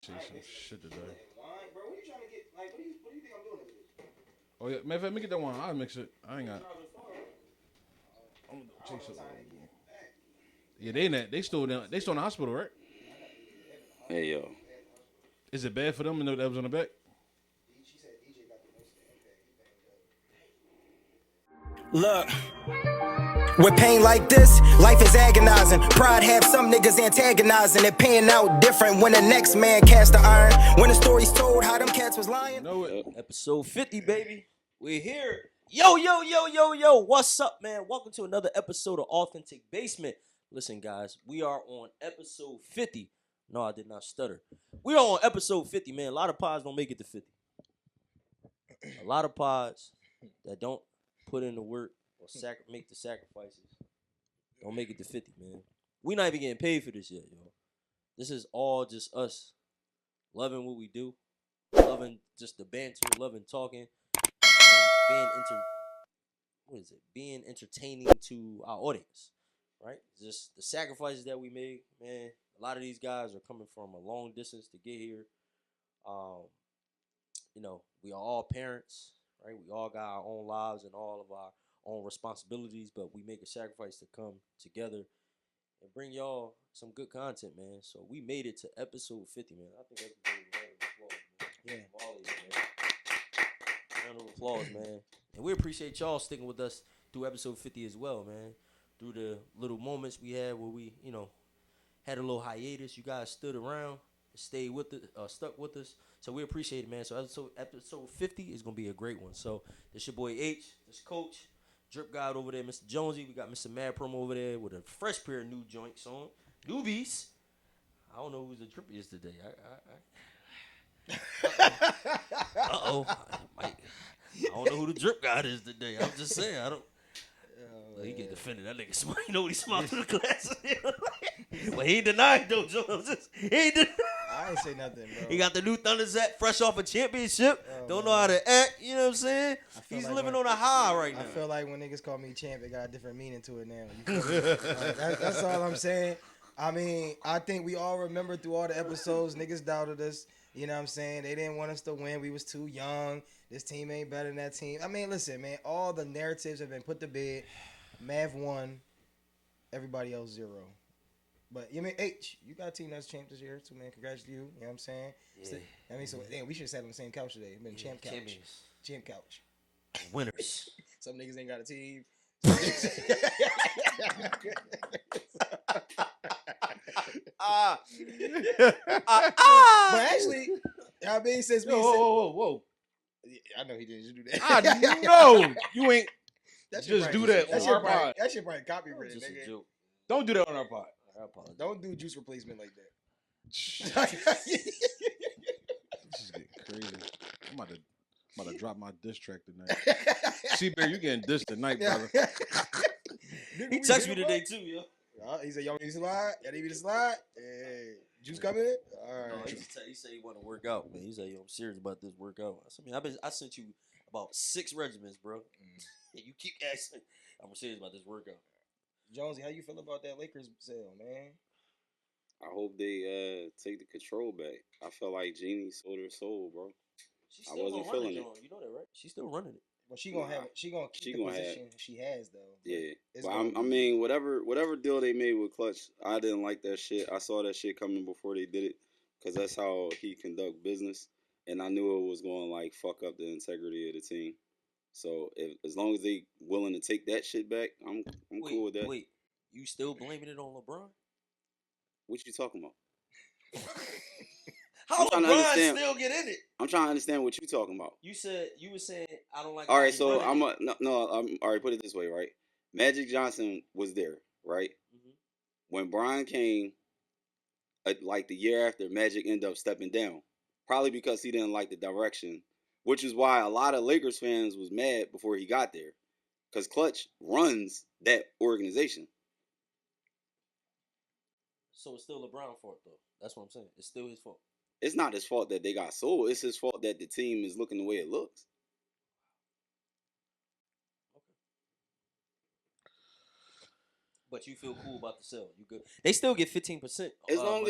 Say some shit today. Wine, bro. What are you trying to get? Like, what do you think I'm doing over this? Oh yeah, matter of fact, let me get that one. I'll mix it. I ain't got. I'm gonna I don't chase know it. time to get back. Yeah, they in that. They still in the hospital, right? Hey yo, Is it bad for them to know that was on the back? She said DJ got the most impact. He banged up. Look, with pain like this, life is agonizing. Pride have some niggas antagonizing. It paying out different when the next man cast the iron. When the story's told how them cats was lying. You know it. Episode 50, baby. We're here. Yo, yo, yo, yo, yo. What's up, man? Welcome to another episode of Authentic Basement. Listen, guys, we are on episode 50. No, I did not stutter. We are on episode 50, man. A lot of pods don't make it to 50. A lot of pods that don't put in the work or make the sacrifices don't make it to 50, man. We not even getting paid for this yet, yo. This is all just us loving what we do, loving just the banter, loving talking, and being entertaining to our audience, right? Just the sacrifices that we make, man. A lot of these guys are coming from a long distance to get here. We are all parents, right? We all got our own lives and all of our own responsibilities, but we make a sacrifice to come together and bring y'all some good content, man. So we made it to episode 50, man. I think that's a round of applause, man. Round of applause, man. And we appreciate y'all sticking with us through episode 50 as well, man. Through the little moments we had where we, had a little hiatus. You guys stood around, stayed with it, stuck with us. So we appreciate it, man. So episode 50 is gonna be a great one. So this your boy H, this Coach, Drip God over there, Mr. Jonesy. We got Mr. Mad Promo over there with a fresh pair of new joints on, newbies. I don't know who's the drippiest today. I don't know who the drip god is today. I'm just saying. I don't. He get defended. That nigga smart. You know what he smart through the glasses. But he ain't denied though, Jones. He ain't denied. I ain't say nothing, bro. He got the new Thunderzat fresh off a championship. Don't know how to act. You know what I'm saying? He's like living on a high right now. I feel like when niggas call me champ, it got a different meaning to it now. You feel me? That's all I'm saying. I mean, I think we all remember through all the episodes, niggas doubted us. You know what I'm saying? They didn't want us to win. We was too young. This team ain't better than that team. I mean, listen, man. All the narratives have been put to bed. Mav won. Everybody else 0. But you mean H, you got a team that's champ this year too, man. Congrats to you. You know what I'm saying? Yeah. I mean, so damn, we should have sat on the same couch today. Been champ couch. Champions. Champ couch. Winners. Some niggas ain't got a team. But actually, I mean, since we Whoa. I know he didn't just do that. I know you ain't That shit just probably- do that That on shit our probably, pod. that shit probably copyrighted, Just a nigga. joke. Don't do that on our pod. I apologize. Don't do juice replacement like that. This is getting crazy. I'm about to drop my diss track tonight. C-Bear, you getting dissed tonight, brother. He texted me today too, yo. He said, y'all need to slide? Y'all need me to slide? Hey, juice coming in? All No, right. he said he want to work out, man. He said, yo, I'm serious about this workout. I sent you about 6 regimens, bro. And you keep asking. I'm serious about this workout. Jonesy, how you feel about that Lakers sale, man? I hope they take the control back. I felt like Jeannie sold her soul, bro. She's I still wasn't gonna run feeling it, it. John. You know that, right? She's still running it. Well, she gonna have it. She gonna keep the position she has, though. But Yeah, it's but gonna I be- mean, whatever deal they made with Clutch, I didn't like that shit. I saw that shit coming before they did it, cause that's how he conduct business, and I knew it was going to like fuck up the integrity of the team. So as long as they willing to take that shit back, I'm cool with that. Wait, you still blaming it on LeBron? What you talking about? How trying to LeBron understand. still get in it? I'm trying to understand what you talking about. You were saying I don't like. All how right, he so running I'm it. all right. Put it this way, right? Magic Johnson was there, right? Mhm. When Brian came, like the year after, Magic ended up stepping down, probably because he didn't like the direction, which is why a lot of Lakers fans was mad before he got there, because Clutch runs that organization. So it's still LeBron's fault, though. That's what I'm saying. It's still his fault. It's not his fault that they got sold. It's his fault that the team is looking the way it looks. But you feel cool about the sale. You good? They still get 15%. As long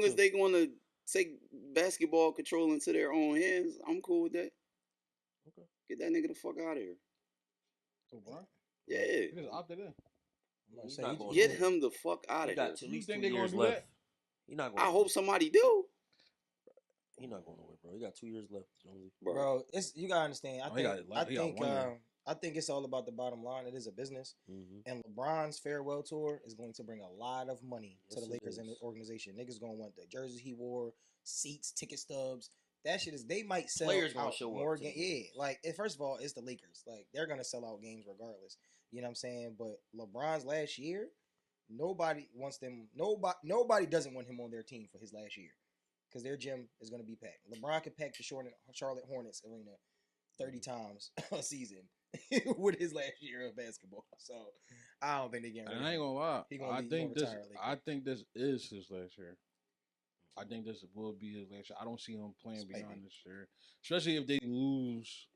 as they going to take basketball control into their own hands, I'm cool with that. Okay. Get that nigga the fuck out of here. LeBron? Yeah. He just opted in. I'm gonna He's say, not he going Get nowhere. him the fuck out He of here. got at You least think 2 they gonna years do left. that? He not going. I nowhere. hope somebody do. He not going nowhere, bro. He got 2 years left. Jonesy. bro, it's you gotta understand. Oh, he got 1 year. I think it's all about the bottom line. It is a business, Mm-hmm. and LeBron's farewell tour is going to bring a lot of money to Yes, the it Lakers and the is. organization. Niggas gonna want the jerseys he wore, seats, ticket stubs. That shit is. They might sell Players gonna out show up more to the games. Yeah, games. like first of all, it's the Lakers. Like they're gonna sell out games regardless. You know what I'm saying? But LeBron's last year, nobody wants them. Nobody doesn't want him on their team for his last year because their gym is gonna be packed. LeBron could pack the Charlotte Hornets arena 30 times a season with his last year of basketball. So I don't think they get. And I ain't gonna lie. He gonna I be- he think gonna this. retire later. I think this is his last year. I think this will be his last year. I don't see him playing Maybe. beyond this year, especially if they lose.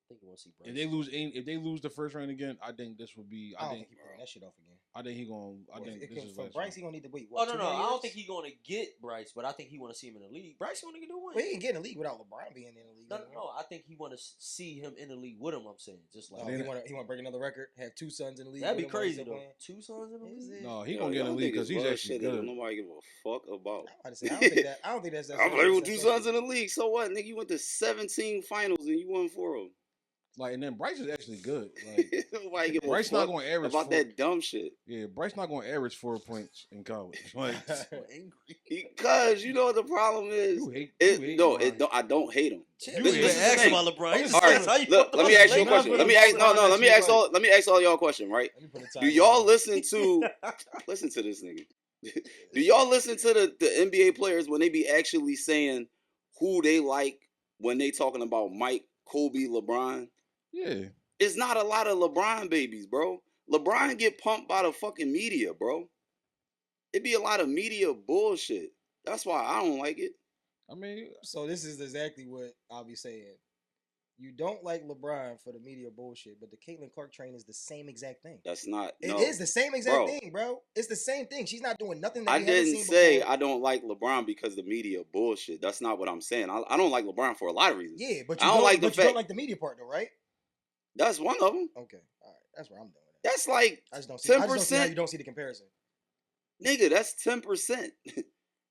I think you want to see Bryce. If they lose the first round again, I think this will be. I don't think he playing that shit off again. I think he gonna. I Well, think if- this is for last Bryce, year. he gonna need to wait. Oh What, no, 2 no, more I don't years? think he's going to get Bryce, but I think he want to see him in the league. Bryce going to get a win. Well, he can get in the league without LeBron being in the league. No, anymore. no, I think he want to see him in the league with him. I'm saying, just like Oh, Then- he want to break another record. Have 2 sons in the league. that'd be with him while he's crazy still though. playing. 2 sons in the Is league. it? No, he gonna get in the league because he's actually good. Nobody give a fuck about. I'm about to say, I don't think that. I don't think that's. I'm playing with 2 sons in the league. So what, nigga? You went to 17 finals and you won 4 of them. Like, and then Bryce is actually good. Like, Nobody give a Bryce fuck not gonna average about 4. that dumb shit. Yeah, Bryce not gonna average 4 points in college. Like, So angry. Because you know what the problem is. you hate. I don't hate him. You This even is the ask thing. about LeBron. You just All right, said how you look, felt let me about ask you a LeBron. question. Let me ask all y'all a question, right? Do y'all listen to listen to this nigga? Do y'all listen to the NBA players when they be actually saying who they like when they talking about Mike, Kobe, LeBron? Yeah. It's not a lot of LeBron babies, bro. LeBron get pumped by the fucking media, bro. It be a lot of media bullshit. That's why I don't like it. I mean, So this is exactly what I'll be saying. You don't like LeBron for the media bullshit, but the Caitlin Clark train is the same exact thing. That's not. It no. is the same exact Bro. thing, bro. It's the same thing. She's not doing nothing that I we haven't didn't seen say before. I don't like LeBron because the media bullshit. That's not what I'm saying. I don't like LeBron for a lot of reasons. Yeah, but I you don't like the but you don't fact- like the media part though, right? That's one of them. Okay, all right. That's where I'm doing it. That's like I just don't see. I just don't see how 10%. you don't see the comparison. nigga. That's 10%.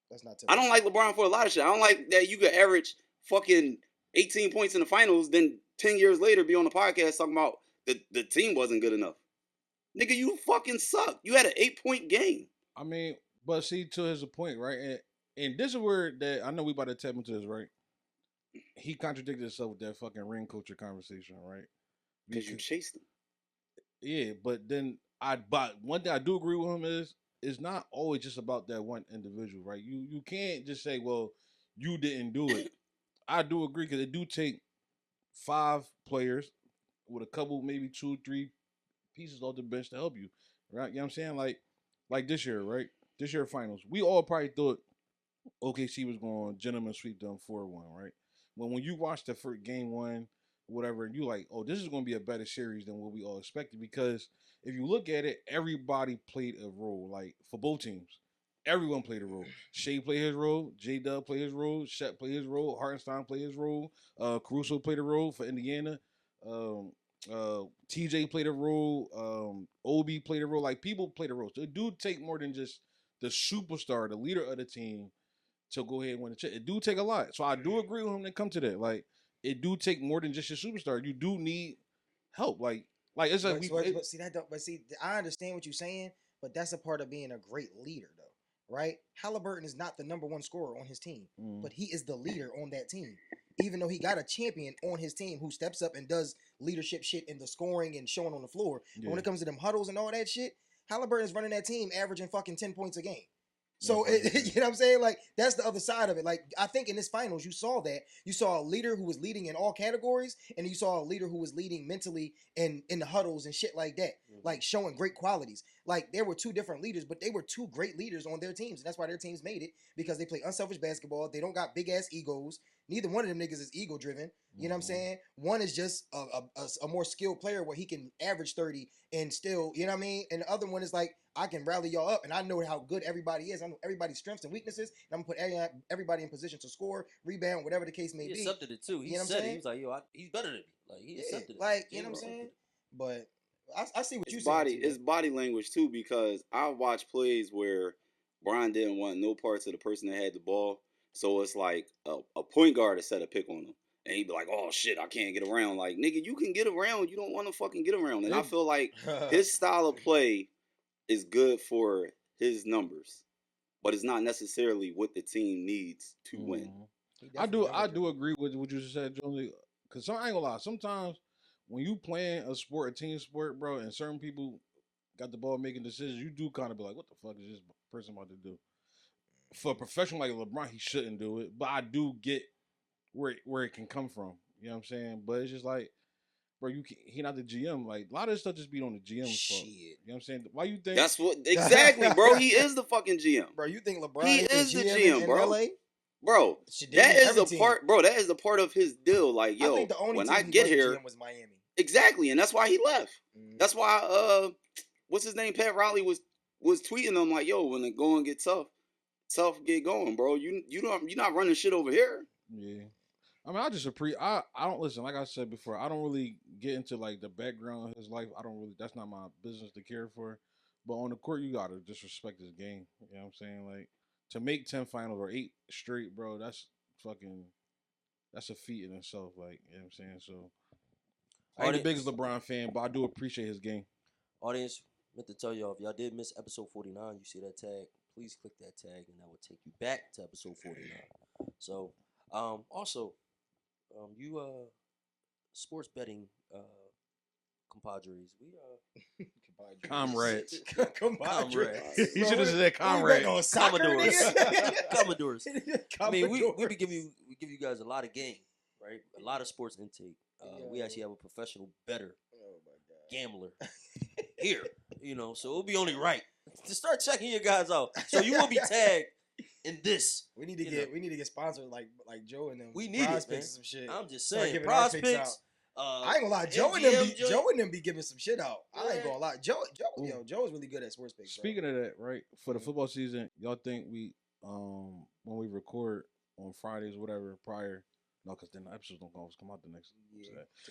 That's not. 10%. I don't like LeBron for a lot of shit. I don't like that you could average fucking 18 points in the finals, then 10 years later be on the podcast talking about the team wasn't good enough. Nigga, you fucking suck. You had an 8-point game. I mean, but see, to his point, right? And this is where that I know we about to tap into this, right? He contradicted himself with that fucking ring culture conversation, right? Because you chased him. Yeah, but then but one thing I do agree with him is it's not always just about that one individual, right? You can't just say, well, you didn't do it. I do agree because it do take 5 players with a couple, maybe 2, 3 pieces off the bench to help you, right? You know what I'm saying? Like this year, right? This year finals, we all probably thought OKC was going to gentleman sweep them 4-1, right? When you watch the first game 1, whatever, and you like, oh, this is going to be a better series than what we all expected, because if you look at it, everybody played a role, like for both teams. Everyone played a role. Shea played his role. J-Dub played his role. Shep played his role. Hartenstein played his role. Caruso played a role for Indiana. TJ played a role. Obi played a role. Like, people played a role. So it do take more than just the superstar, the leader of the team, to go ahead and win the chip. It do take a lot. So I do agree with him to come to that. Like, it do take more than just your superstar. You do need help. Like it's like But see that. But see, I understand what you're saying, but that's a part of being a great leader, though, right? Halliburton is not the number 1 scorer on his team, but he is the leader on that team. Even though he got a champion on his team who steps up and does leadership shit in the scoring and showing on the floor. But when it comes to them huddles and all that shit, Halliburton is running that team averaging fucking 10 points a game. So, you know what I'm saying? Like, that's the other side of it. Like, I think in this finals, you saw that. You saw a leader who was leading in all categories, and you saw a leader who was leading mentally in the huddles and shit like that, like showing great qualities. Like, there were 2 different leaders, but they were 2 great leaders on their teams, and that's why their teams made it, because they play unselfish basketball. They don't got big-ass egos. Neither one of them niggas is ego-driven. You know what I'm saying? One is just a more skilled player where he can average 30 and still, you know what I mean? And the other one is like, I can rally y'all up and I know how good everybody is. I know everybody's strengths and weaknesses. And I'm going to put everybody in position to score, rebound, whatever the case may He be. accepted it too. He You know what I'm said it. saying? He was like, yo, he's better than me. Like, he accepted it. Like, you know what I'm Jalen saying? accepted it. But I see what you It's saying. body. too, It's body language too, because I watched plays where Brian didn't want no parts of the person that had the ball. So it's like a point guard to set a pick on him. And he'd be like, oh shit, I can't get around. Like, nigga, you can get around. You don't want to fucking get around. And I feel like his style of play is good for his numbers, but it's not necessarily what the team needs to win. I do agree with what you said, Jonesy. Cause I ain't gonna lie. Sometimes when you playing a sport, a team sport, bro, and certain people got the ball making decisions, you do kind of be like, what the fuck is this person about to do? For a professional like LeBron, he shouldn't do it. But I do get where it can come from. You know what I'm saying? But it's just like, bro, he not the GM. Like, a lot of this stuff just be on the GM's fault. You know what I'm saying? Why you think? That's what exactly, bro. He is the fucking GM. Bro, you think LeBron He is the GM, in bro. LA? Bro, Shit, that is every a team. part, bro. That is a part of his deal. Like, I yo, think the only when team I he get wasn't here, GM was Miami. exactly, and that's why he left. Mm. That's why, what's his name? Pat Riley was tweeting him like, yo, when the going get tough get going, bro. You're not running shit over here. Yeah. I mean, I just I don't listen. Like I said before, I don't really get into like the background of his life. That's not my business to care for. But on the court, you gotta disrespect his game. You know what I'm saying? Like, to make 10 finals or 8 straight, bro, that's a feat in itself. Like, you know what I'm saying? So I ain't the biggest LeBron fan, but I do appreciate his game. Audience, meant to tell y'all, if y'all did miss episode 49, you see that tag, please click that tag and that will take you back to episode 49. So, also, you sports betting compadres, we Comrades. Comrades. He should have said comrades. Commodores. Commodores. I mean, we Commodores. give you guys a lot of game, right? A lot of sports intake. We actually have a professional bettor, gambler here, you know, so it'll be only right to start checking your guys out. So you will be tagged in this. We need to get sponsored like Joe and them. We need Prize it, man. Picks and some shit. I'm just Start saying, giving prize our picks picks. I ain't gonna lie, Joe and them be giving some shit out. I ain't gonna lie, Joe is really good at sports picks. Speaking of that, right, for the football season, y'all think we when we record on Fridays, whatever, prior, no, because then the episodes don't come out the next.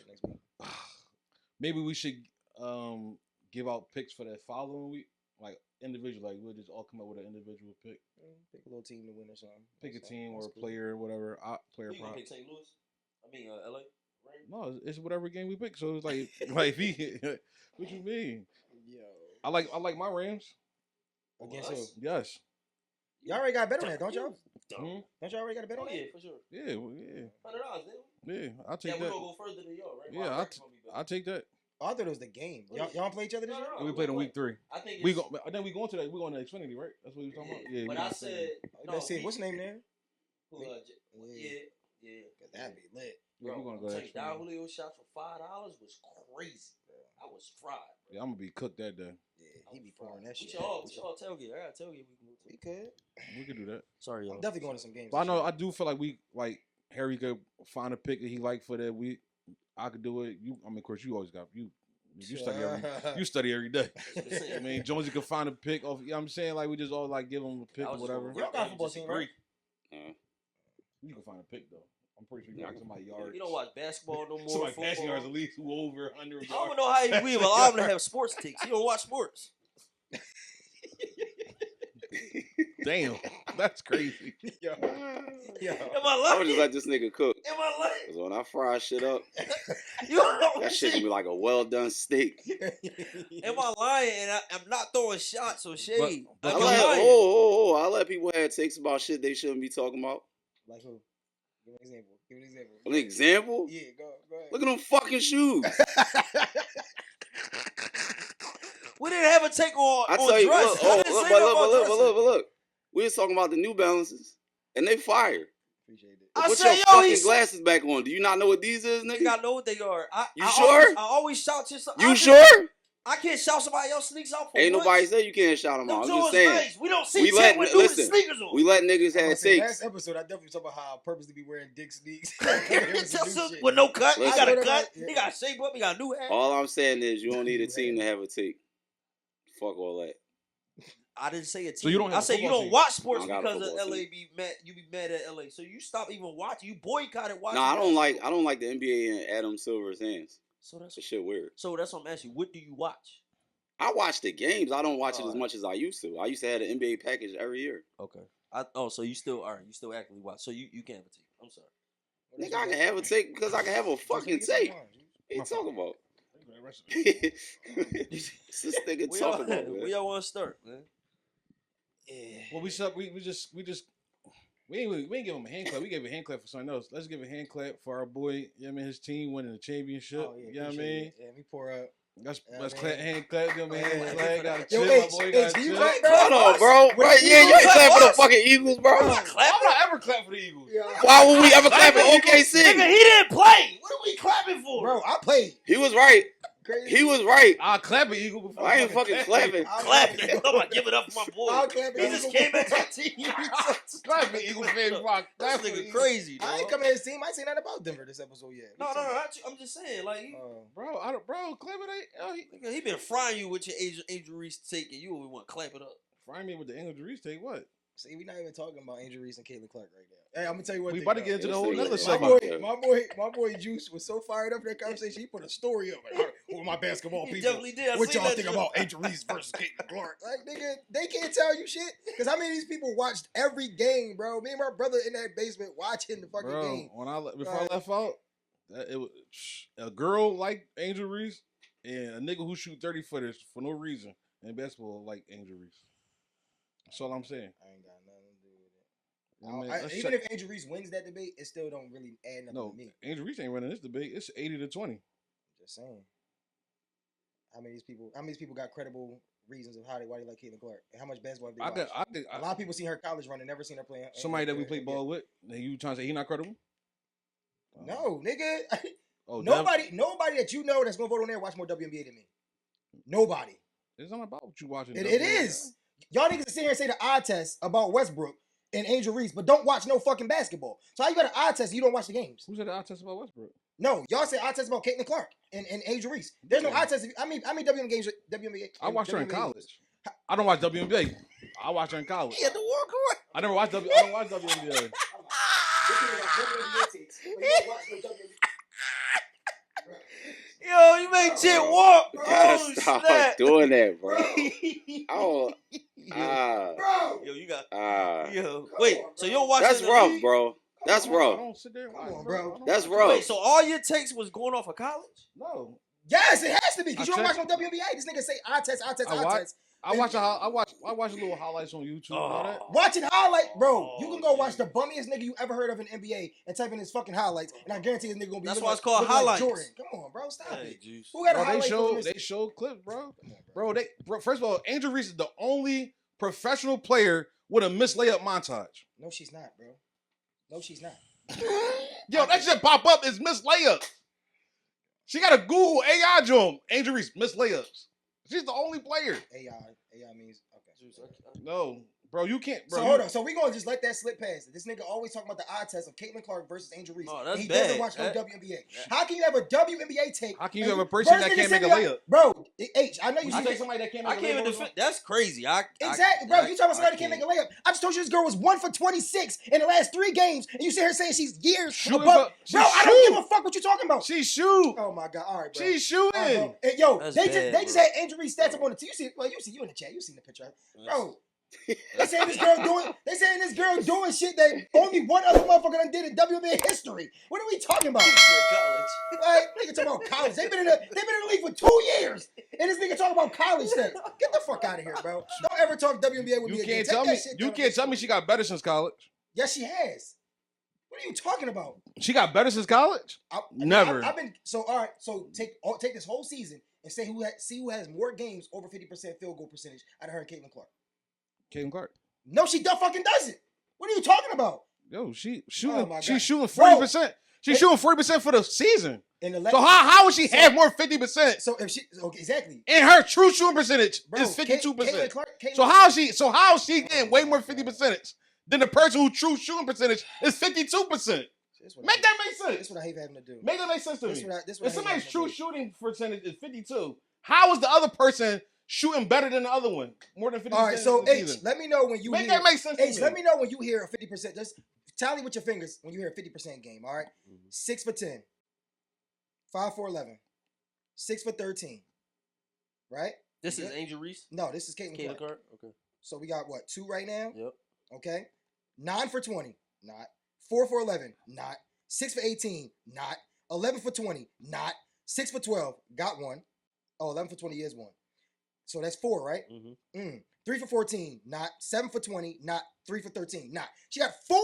next week. Maybe we should give out picks for that following week, like individual. Like, we'll just all come up with an individual pick. Pick a little team to win or something. Pick a team or a player, whatever. Player. You gonna pick St. Louis? I mean, LA. Right? No, it's whatever game we pick. So it's like what you mean? Yo, I like my Rams. Against who? Yes. Y'all already got a bet on that, don't y'all? Hmm? Don't y'all already got a bet on that? Yeah, for sure. Yeah, well, yeah, $100, didn't yeah. I'll we? Yeah, take we're that. gonna go further than y'all, right? Yeah, I'll take that. Oh, I thought it was the game. Y'all don't play each other this year? We played in week 3. I think We go. Then we going to that. We going to Xfinity, right? That's what you talking about. Yeah. But I said, no, Let's see. What's the name there? Yeah. That'd be lit. Yeah, we Bro, gonna go I'm telling you, Don Xfinity. Julio shot for $5 was crazy. I was fried. Bro. Yeah, I'm gonna be cooked that day. Yeah, he be pouring that We shit. should all tailgate. I got tailgate. We can move to. We could. We could do that. Sorry, y'all. I'm definitely going to some games. But I know I do feel like Harry could find a pick that he like for that week. I could do it. Of course, you always got you study every day. I mean, Jonesy could find a pick off. You know what I'm saying? Like, we just all like give him a pick or whatever. You don't got a football team, right? You can find a pick though. I'm pretty sure you got somebody yards. You don't watch basketball no more. Somebody football. passing yards at least who over 100 yards. I don't know how you will allow him to have sports takes. You don't watch sports. Damn, that's crazy. Yo. Am I I lying? would just let this nigga cook. Am I lying? Cause when I fry shit up, You know that shit gonna be like a well done steak. Am I lying? And I'm not throwing shots or shade. But- I Am I let, lying? I let people have takes about shit they shouldn't be talking about. Like who? Give me an example. An example? Yeah, go ahead. Look at them fucking shoes. We didn't have a take on I tell you, dress. look, I didn't say nothing about dressing. look. We was talking about the New Balances, and they fire. Appreciate it. I Put said, your yo, fucking he's. glasses back on. Do you not know what these is, I nigga? think I know what they are. You sure? I always shout to something. You sure? I can't shout somebody else sneaks out for Ain't once. nobody say you can't shout them out. Them I'm just Jones saying. nice. We don't see We let Tim with new listen. sneakers on. We let niggas I'm gonna have say, takes. last episode, I definitely talk about how I purposely be wearing dick sneaks. With no cut. He Listen. got a Listen. cut. Yeah. He got a shape up. He got a new hat. All I'm saying is you don't need a team to have a take. Fuck all that. I didn't say a team. So you don't have I a said you football don't team? watch sports I don't got a because of football LA team. be mad. You be mad at LA. So you stop even watching. You boycotted watching. No, I don't basketball. like the NBA in Adam Silver's hands. So that's That shit weird. what I'm asking you. What do you watch? I watch the games. I don't watch it as Alright. much as I used to. I used to have the NBA package every year. Okay. So you still are. You still actively watch. So you can't have a team. I'm sorry. Nigga, I can have a take because I can have a fucking take. What you talking about? What's this nigga Where talking y'all, about, where man? y'all want to start, man? Well, we ain't give him a hand clap. We gave a hand clap for something else. Let's give a hand clap for our boy. You know what I mean? His team winning the championship. Oh, yeah, you know what I appreciate mean? it. Yeah, we pour up. Let's Yeah, let's man. clap, hand clap. Give him a hand Yeah. clap. Gotta Yo, chill, my H, boy. H, Gotta do you chill. clap, bro? Hold on, bro. Bro, What yeah, you you can clap clap for the us? fucking Eagles, bro. I'm not ever clap for the Eagles. Yeah. Why would we ever clap for Nigga, OKC? he didn't play. What are we clapping for? Bro, I played. He was right. Crazy. He was right. I'll clap an Eagle before I ain't fucking clapping. I'll clapping. clap. I'm about to give it up for my boy. I'll clap He it. just came into the team. Clap an Eagle fan before I This clap for nigga the crazy, I ain't dog. coming to his team. I ain't seen nothing about Denver this episode yet. No. I'm just saying, like, Bro, clap it. he been frying you with your Angel Reese take, and you only want to clap it up. Fry me with the Angel Reese take what? See, we're not even talking about Angel Reese and Caitlin Clark right now. Hey, I'm gonna tell you what. We thing, about to though. get into the This whole nigga other is segment. My boy Juice was so fired up in that conversation. He put a story up. Like, who are my basketball He people? definitely did. I What seen y'all that think shit. about Angel Reese versus Caitlin Clark? Like, nigga, they can't tell you shit. Because how many of these people watched every game, bro? Me and my brother in that basement watching the fucking game. Bro, before I left out, it was a girl like Angel Reese and a nigga who shoot 30-footers for no reason in basketball like Angel Reese. That's all I'm saying. I ain't got nothing to do with it. I mean, let's Even check- if Angel Reese wins that debate, it still don't really add nothing no, to me. Angel Reese ain't running this debate. It's 80-20. Just saying. How many of these people got credible reasons of why they like Caitlin Clark? And how much basketball have they watched? A lot of people seen her college run and never seen her play. Somebody that we play ball with, and you trying to say he not credible? No, nigga. Oh, nobody that you know that's gonna vote on there watch more WNBA than me. Nobody. It's not about what you watching. It is. Y'all niggas sit here and say the eye test about Westbrook and Angel Reese, but don't watch no fucking basketball. So how you got an eye test and you don't watch the games? Who said the eye test about Westbrook? No, y'all say eye test about Caitlin Clark and Angel Reese. There's no Yeah. eye test. I mean WNBA games. WNBA. I watched her in WNBA college. I don't watch WNBA. I watch her in college. He had to walk away. I don't watch WNBA. Yo, you make Jet walk. You gotta Oh, stop snap. doing that, bro. Oh, Bro, Yo, you got. ah. Yo, wait. So you don't watch? That's in the rough, league? bro. That's I rough. don't sit there and Come watch, on, bro. I don't That's watch rough. Wait. So all your takes was going off of college? No. yes, it has to be because you don't watch checked- no WNBA. This nigga say eye test. I watch- I watch a little highlights on YouTube and all that. Watching highlight, bro. You can go Oh, watch the dude. bummiest nigga you ever heard of in NBA and type in his fucking highlights, and I guarantee this nigga gonna be. That's looking why it's called looking like highlights. Jordan. Come on, bro. Stop Hey, it. Juice. Who got a Bro, highlight? they show clips, bro. Bro, first of all, Angel Reese is the only professional player with a missed layup montage. No, she's not, bro. No, she's not. Yo, that shit pop up is missed layups. She got a Google AI job. Angel Reese missed layups. She's the only player. AI means okay. No, bro, you can't. Bro, So hold on. So we gonna just let that slip past. This nigga always talking about the eye test of Caitlin Clark versus Angel Reese. Oh, that's and he bad. doesn't watch no That- WNBA. How can you have a WNBA take? How can you and have a person first that nigga can't send make a me layup? Bro, H, I know you I see take somebody that can't make I a can't even layup. defend. That's crazy. Exactly, bro. You talking about somebody that can't make a layup? I just told you this girl was 1 for 26 in the last 3 games, and you sit here saying she's years Shooting above. for- Bro, she I don't shoot. give a fuck what you talking about. She shoot. Oh my god! All right, bro. She's All right, shooting. bro. Hey, yo, That's they bad, just bro. had Angel Reese stats up on the team. You in the chat. You seen the picture, right? Bro. They saying this girl doing shit that only one other motherfucker done did in WNBA history. What are we talking about? Like, nigga talking about college. They've been in the league for 2 years, and this nigga talking about college stats. Get the fuck out of here, bro. Don't ever talk WNBA with me You again. can't Take tell that me. shit You down. can't tell me she got better since college. Yes, she has. What are you talking about? She got better since college. Never. I've been so all right. So take this whole season and say who has more games over 50% field goal percentage out of her and Caitlin Clark. Caitlin Clark. No, she fucking doesn't. What are you talking about? Yo, she Oh shooting. my She's God. shooting Bro. 40%. She's shooting 40% for the season. In the So how would she have more 50%? So if she exactly, And her true shooting percentage bro, is 52%. Caitlin Clark, So how is she getting way more 50% than the person who true shooting percentage is 52%? Make that make sense. That's what I hate having to do. Make that make sense to me. This If somebody's true shooting percentage is 52, how is the other person shooting better than the other one? More than 50%. All right, so H, let me know when you make hear. that make sense to H, me. let me know when you hear a 50%. Just tally with your fingers when you hear a 50% game. All right, 6 for 10, 5 for 11, 6 for 13. Right? This You is good? Angel Reese. No, this is Caitlin Caitlin Clark. Clark. Okay. So we got what, 2 right now? Yep. Okay. 9 for 20, not. 4 for 11, not. 6 for 18, not. 11 for 20, not. 6 for 12, got 1. Oh, 11 for 20 is 1. So that's 4, right? Mm-hmm. 3 for 14, not. 7 for 20, not. 3 for 13, not. She got 4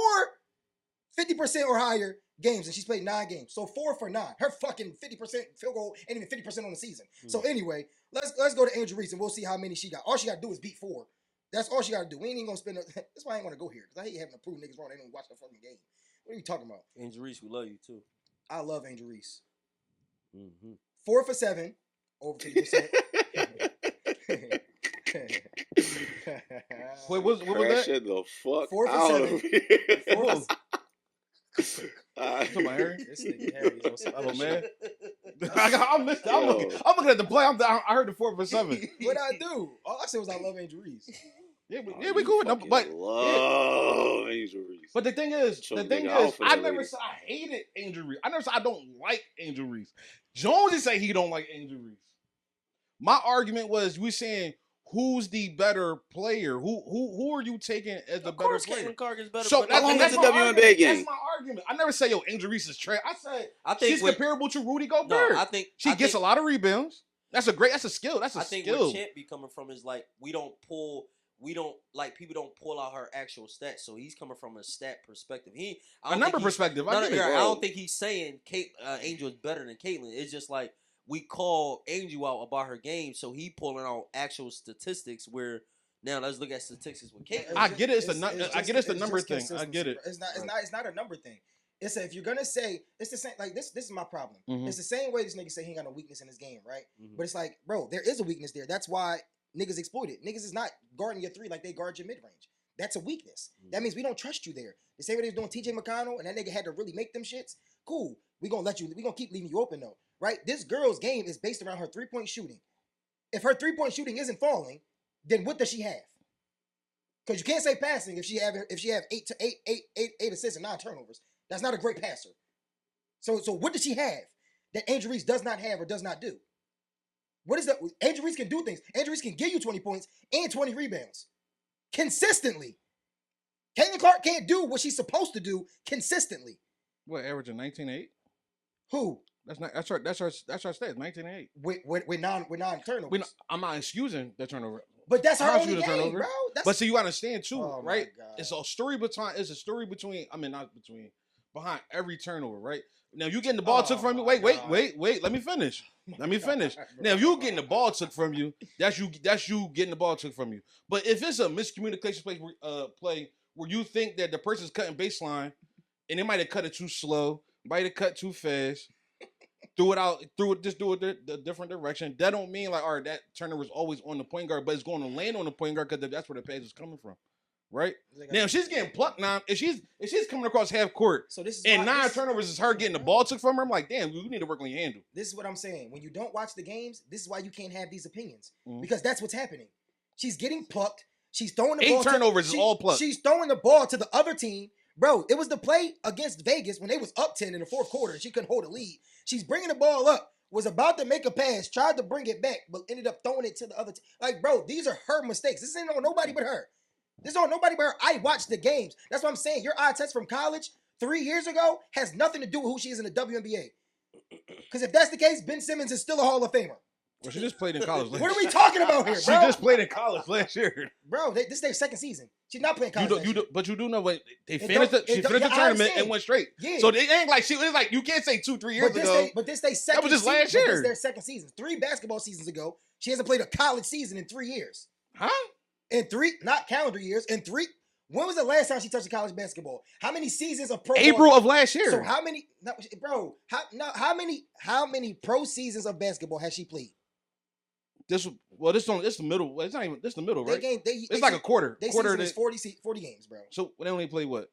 50% or higher games, and she's played 9 games. So 4 for 9. Her fucking 50% field goal ain't even 50% on the season. So anyway, let's go to Angel Reese, and we'll see how many she got. All she got to do is beat 4. That's all she got to do. We ain't even going to spend... That's why I ain't want to go here, because I hate having to prove niggas wrong. They don't watch the fucking game. What are you talking about? Angel Reese, we love you too. I love Angel Reese. Mm-hmm. 4 for 7, over 50%. Wait, what was that? Crashing the fuck 4 for out 7. of here. 4 for... Talking about Harry? This nigga Harry's on some Oh other man, shit. I'm looking at the play. I heard the 4 for 7. What I do? All I said was I love Angel Reese. Yeah, we cool with them, but love Angel Reese. But the thing is, Choke nigga out for I that never lady. said I hated Angel Reese. I never said I don't like Angel Reese. Jonesy say he don't like Angel Reese. My argument was we saying who's the better player? Who are you taking as the Of better course, player? Caitlin Clark is better. So but How long that's is the my WNBA argument. game? That's my argument. I never say yo Angel Reese is trash. I said I think she's comparable to Rudy Gobert. No, I think she gets a lot of rebounds. That's a skill. That's a I think skill. where Champ be coming from is like people don't pull out her actual stats. So he's coming from a stat perspective. A number perspective. I get it. I don't think he's saying Angel is better than Caitlyn. It's just like we call Angel out about her game, so he pulling out actual statistics. Where now let's look at statistics with Caitlyn. I get it. It's the number thing. I get it. It's not a number thing. It's if you're gonna say it's the same. Like this is my problem. Mhm. It's the same way this nigga say he ain't got no weakness in his game, right? Mhm. But it's like, bro, there is a weakness there. That's why niggas exploit it. Niggas is not guarding your 3 like they guard your mid range. That's a weakness. That means we don't trust you there. The same way they was doing TJ McConnell and that nigga had to really make them shits. Cool. We gonna keep leaving you open though, right? This girl's game is based around her 3-point shooting. If her 3-point shooting isn't falling, then what does she have? Because you can't say passing if she have 8 assists and 9 turnovers. That's not a great passer. So what does she have that Angel Reese does not have or does not do? What is that? Angel Reese can do things. Angel Reese can give you 20 points and 20 rebounds consistently. Caitlin Clark can't do what she's supposed to do consistently. What, averaging 19.8? Who? That's her stats. 19.8. With non turnovers. I'm not excusing the turnover. But that's her How's only you the game, turnover? bro. That's, But see, you understand too, Oh, my right? God. It's a story between. I mean, not between. Behind every turnover, right? Now you getting the ball took from you. Wait. Let me finish. Now if you getting the ball took from you, that's you getting the ball took from you. But if it's a miscommunication play where you think that the person's cutting baseline and they might have cut it too slow, might have cut too fast, threw it the different direction. That don't mean like, all right, that turnover is always on the point guard, but it's going to land on the point guard because that's where the pass is coming from, right? Now if she's getting plucked now, if she's coming across half court, so this is and why 9 turnovers is her getting the ball took from her, I'm like, damn, you need to work on your handle. This is what I'm saying. When you don't watch the games, this is why you can't have these opinions. Mhm. Because that's what's happening. She's getting plucked. She's throwing the 8 ball. turnovers is all plucked. She's throwing the ball to the other team. Bro, it was the play against Vegas when they was up 10 in the fourth quarter and she couldn't hold a lead. She's bringing the ball up, was about to make a pass, tried to bring it back, but ended up throwing it to the other team. Like, bro, these are her mistakes. This ain't on nobody but her. This is on nobody but her. I watched the games. That's what I'm saying. Your eye test from college 3 years ago has nothing to do with who she is in the WNBA. Because if that's the case, Ben Simmons is still a Hall of Famer. Well, she just played in college. What are we talking about here, She bro? just played in college last year. Bro, this is their second season. She's not playing college. But you do know what they It finished. don't- She it don't- finished the yeah, I tournament understand. and went straight. Yeah. So it ain't like she. It's like you can't say 2-3 years ago. But this they second. was just season, last but year. This their second season. 3 basketball seasons ago, she hasn't played a college season in 3 years. Huh? In 3, not calendar years. In 3, When was the last time she touched college basketball? How many seasons of pro April ball? of last year. So how many, no, bro? How many pro seasons of basketball has she played? This the middle. It's not even. This the middle, right? It's like a quarter. They Quarter season is 40 games, bro. So they only play what?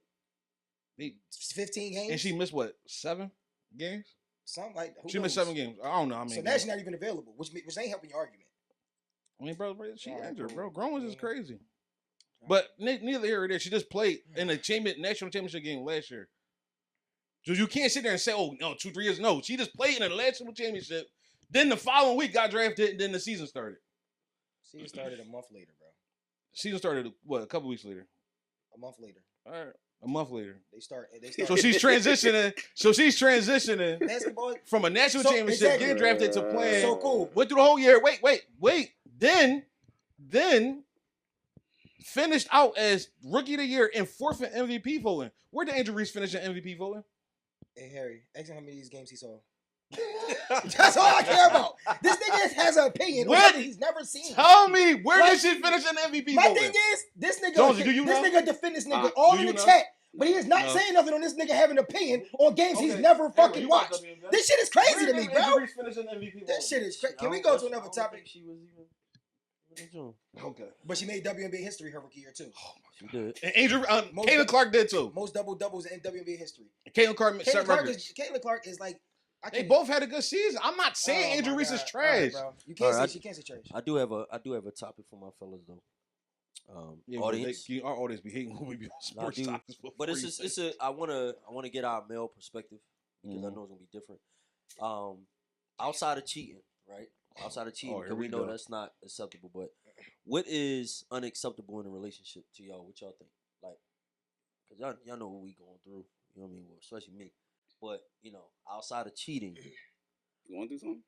15 games. And she missed what? 7 games. Something like She missed 7 games. I don't know. I mean, so now she's not even available, which ain't helping your argument. I mean, bro, she All right, injured, cool. bro. Grown is crazy. Right. But neither here or there. She just played in the national championship game last year. So you can't sit there and say, "Oh, no, 2-3 years." No, she just played in the national championship. Then the following week got drafted, and then the season started. Season started a month later, bro. Season started what? A couple weeks later. A month later. All right, a month later. They start. So she's transitioning. basketball from a national So, championship, exactly. getting drafted to playing. So cool. Went through the whole year. Wait. Then finished out as rookie of the year and 4th in MVP voting. Where did Angel Reese finish in MVP voting? Hey Harry, ask him how many of these games he saw. That's all I care about. This nigga has an opinion on something he's never seen. Tell me, where What? did she finish in MVP My voting? thing is, this nigga, Jonesy, do you know? defend this nigga all do in you the know? chat, but he is not No. saying nothing on this nigga having an opinion on games he's Okay. never fucking You watch watched. WNBA? This shit is crazy to me, bro. Angel Reese finish in MVP voting? This shit is crazy. I Can we don't- go to I another don't topic? think she was even in June. Okay. But she made WNBA history her rookie year too. She did. And Angel, Most- Caitlin Clark did too. Most double doubles in WNBA history. Caitlin Clark set records. Caitlin Clark is like. They both had a good season. I'm not saying Oh, Angel my Reese is God. trash. All right, bro. You can't All say she can't say trash. I do have a topic for my fellas though. Yeah, but Audience. our audience be hating when we be on Nah, sports dude, topics. but I wanna get our male perspective because I Mhm. know it's gonna be different. Outside of cheating, right? Outside of cheating, Oh, here because we we know go. that's not acceptable. But what is unacceptable in a relationship to y'all? What y'all think? Like, cause y'all know what we going through. You know what I mean? Well, especially me. But outside of cheating, You want to do something?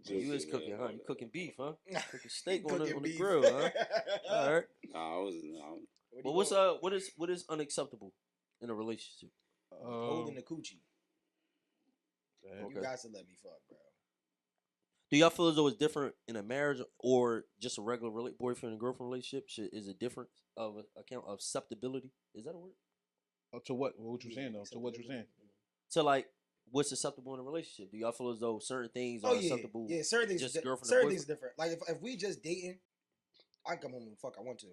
you is Joking, cooking, man. huh? You cooking beef, huh? Cooking steak on Cooking the beef. grill, huh? All right. Nah, I wasn't. But what is unacceptable in a relationship? Holding the coochie? You Okay. guys to let me fuck, bro. Do y'all feel as though it's different in a marriage or just a regular boyfriend and girlfriend relationship? Is it different of account of acceptability? Is that a word? To what? What you're saying though? To what you're saying? So like, what's acceptable in a relationship? Do y'all feel as though certain things are Oh yeah, acceptable? yeah. Certain things, just girlfriend and certain boyfriend? things different. Like if we just dating, I can come home and fuck I want to.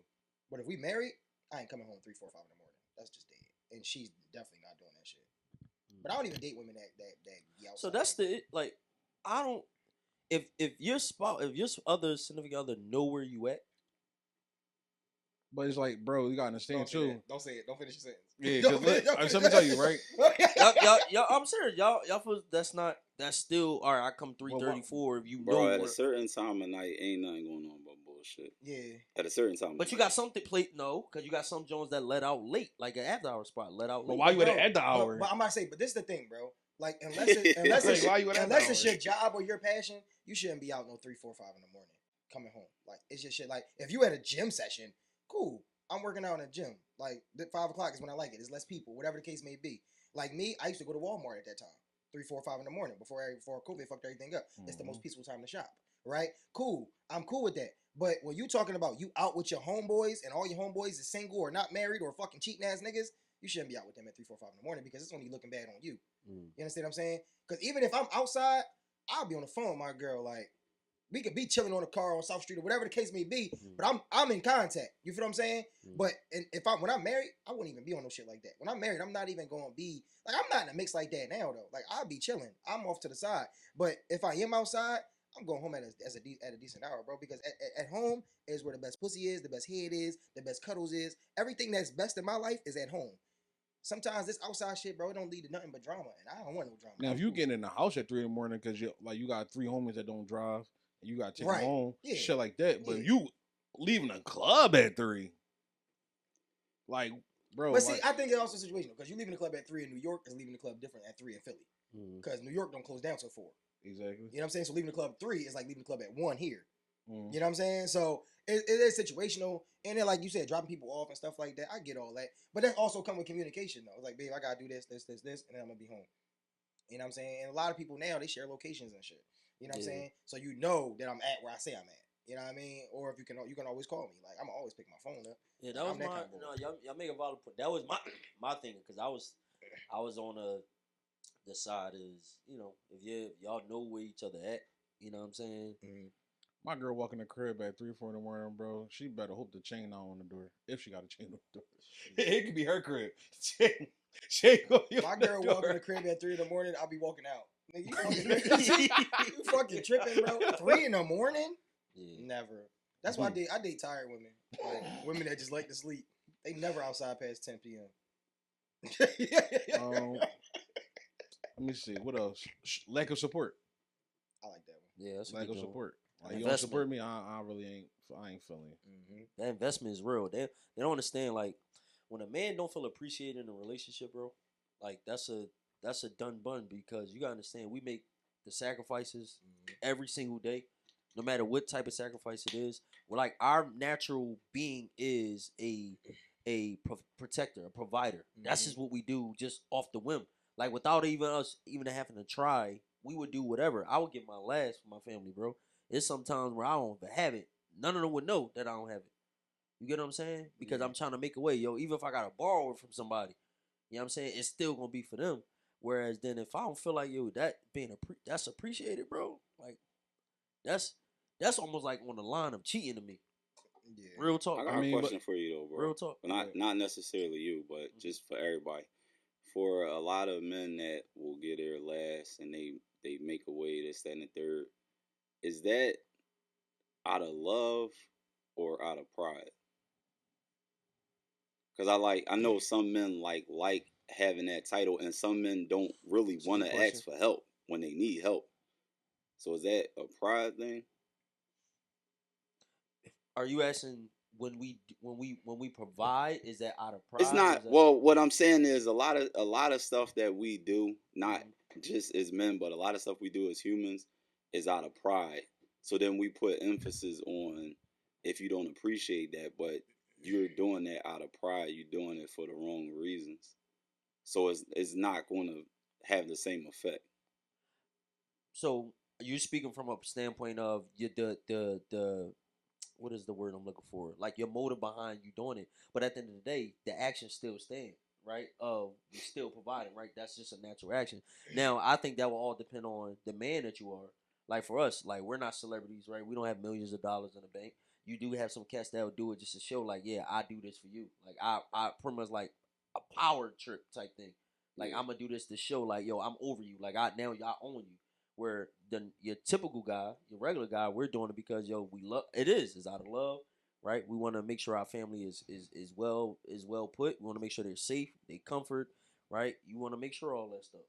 But if we married, I ain't coming home 3, 4, 5 in the morning. That's just dating, and she's definitely not doing that shit. But I don't even date women that be outside. So that's like I don't. If your other significant other know where you at, But it's like, bro, you gotta understand too. Don't say it. Don't finish your sentence. Yeah, Don't cause finish- let me tell you, right? y'all, I'm serious. Y'all feel that's still all right. I come 3:34 if you Bro, know. at where- a certain time of night, ain't nothing going on but bullshit. Yeah. At a certain time. But you got something plate because you got some Jones that let out late, like an after hour spot let out But late. why you at Bro, the hour? But I'm about to say, but this is the thing, bro. Like unless it's Why you at that unless it's hour? your job or your passion, you shouldn't be out no 3, 4, 5 in the morning coming home. Like it's just shit. Like if you at a gym session, cool. I'm working out in a gym. Like 5 o'clock is when I like it. There's less people, whatever the case may be. Like me, I used to go to Walmart at that time, 3, 4, 5 in the morning before COVID fucked everything up. It's the most peaceful time to shop, right? Cool. I'm cool with that. But when you talking about you out with your homeboys and all your homeboys is single or not married or fucking cheating ass niggas, you shouldn't be out with them at 3, 4, 5 in the morning because it's gonna be looking bad on you. Mm. You understand what I'm saying? Because even if I'm outside, I'll be on the phone with my girl. Like we could be chilling on the car on South Street or whatever the case may be. But I'm in contact. You feel what I'm saying? But when I'm married, I wouldn't even be on no shit like that. When I'm married, I'm not even gonna be like I'm not in a mix like that now though. Like I'll be chilling. I'm off to the side. But if I am outside, I'm going home at a decent hour, bro. Because at home is where the best pussy is, the best head is, the best cuddles is. Everything that's best in my life is at home. Sometimes this outside shit, bro, it don't lead to nothing but drama, and I don't want no drama. Now, if you get in the house at 3 in the morning because you got 3 homies that don't drive, and you got to take them home, Yeah. shit like that. But Yeah. if you leaving the club at 3, like, bro. But see, like, I think it's also situational because you leaving the club at 3 in New York is leaving the club different at 3 in Philly. Mm. Because New York don't close down till 4. exactly. You know what I'm saying? So leaving the club at 3 is like leaving the club at 1 here. Mm. You know what I'm saying? So it is situational. And then, like you said, dropping people off and stuff like that. I get all that. But that also come with communication, though. It's like, babe, I got to do this, and then I'm going to be home. You know what I'm saying? And a lot of people now, they share locations and shit. You know what I'm saying? So you know that I'm at where I say I'm at. You know what I mean? Or if you can always call me. Like I'm gonna always pick my phone up. Yeah, Like, that was I'm that my kind of boy. no. Y'all make a valid point. That was my thing because I was on the side is if y'all know where each other at, you know what I'm saying. My girl walking the crib at 3 or 4 in the morning, bro. She better hope the chain not on the door. If she got a chain on the door, it could be her crib. Chain gonna be My on the girl door. walking the crib at 3 in the morning, I'll be walking out. Nigga, you fucking tripping, bro. 3 in the morning? Yeah. Never. That's why I date tired women. Like women that just like to sleep. They never outside past 10 p.m. Let me see. What else? Lack of support. I like that one. Yeah, that's a Lack good of joint. support. Like, you don't Investment. support me, I really ain't. I ain't feeling it. That investment is real. They don't understand, like, when a man don't feel appreciated in a relationship, bro. Like that's a done bun because you gotta understand we make the sacrifices every single day, no matter what type of sacrifice it is. We're like our natural being is a protector, a provider. That's just what we do, just off the whim. Like without even us even having to try, we would do whatever. I would give my last for my family, bro. It's sometimes where I don't even have it. None of them would know that I don't have it. You get what I'm saying? Because I'm trying to make a way, yo. Even if I gotta borrow it from somebody, you know what I'm saying? It's still gonna be for them. Whereas then if I don't feel like yo that being that's appreciated, bro. Like that's almost like on the line of cheating to me. Yeah. Real talk. I got a question for you though, bro. Real talk. But not necessarily you, but just for everybody. For a lot of men that will get there last and they make a way, this, that, and the third, is that out of love or out of pride? Because I know some men like having that title, and some men don't really want to ask for help when they need help. So is that a pride thing? Are you asking when we provide? Is that out of pride? It's not. Well, what I'm saying is a lot of stuff that we do, not just as men, but a lot of stuff we do as humans, is out of pride. So then we put emphasis on if you don't appreciate that, but you're doing that out of pride. You're doing it for the wrong reasons. So it's not going to have the same effect. So you're speaking from a standpoint of the what is the word I'm looking for? Like your motive behind you doing it. But at the end of the day, the action still stands, right? You're still providing, right? That's just a natural action. Now, I think that will all depend on the man that you are. Like for us, like we're not celebrities, right? We don't have millions of dollars in the bank. You do have some cats that will do it just to show, like, yeah, I do this for you. Like I pretty much like a power trip type thing. Like I'm gonna do this to show, like, yo, I'm over you. Like now y'all own you. Where your typical guy, your regular guy, we're doing it because we love. It's out of love, right? We want to make sure our family is well put. We want to make sure they're safe, they comfort, right? You want to make sure all that stuff.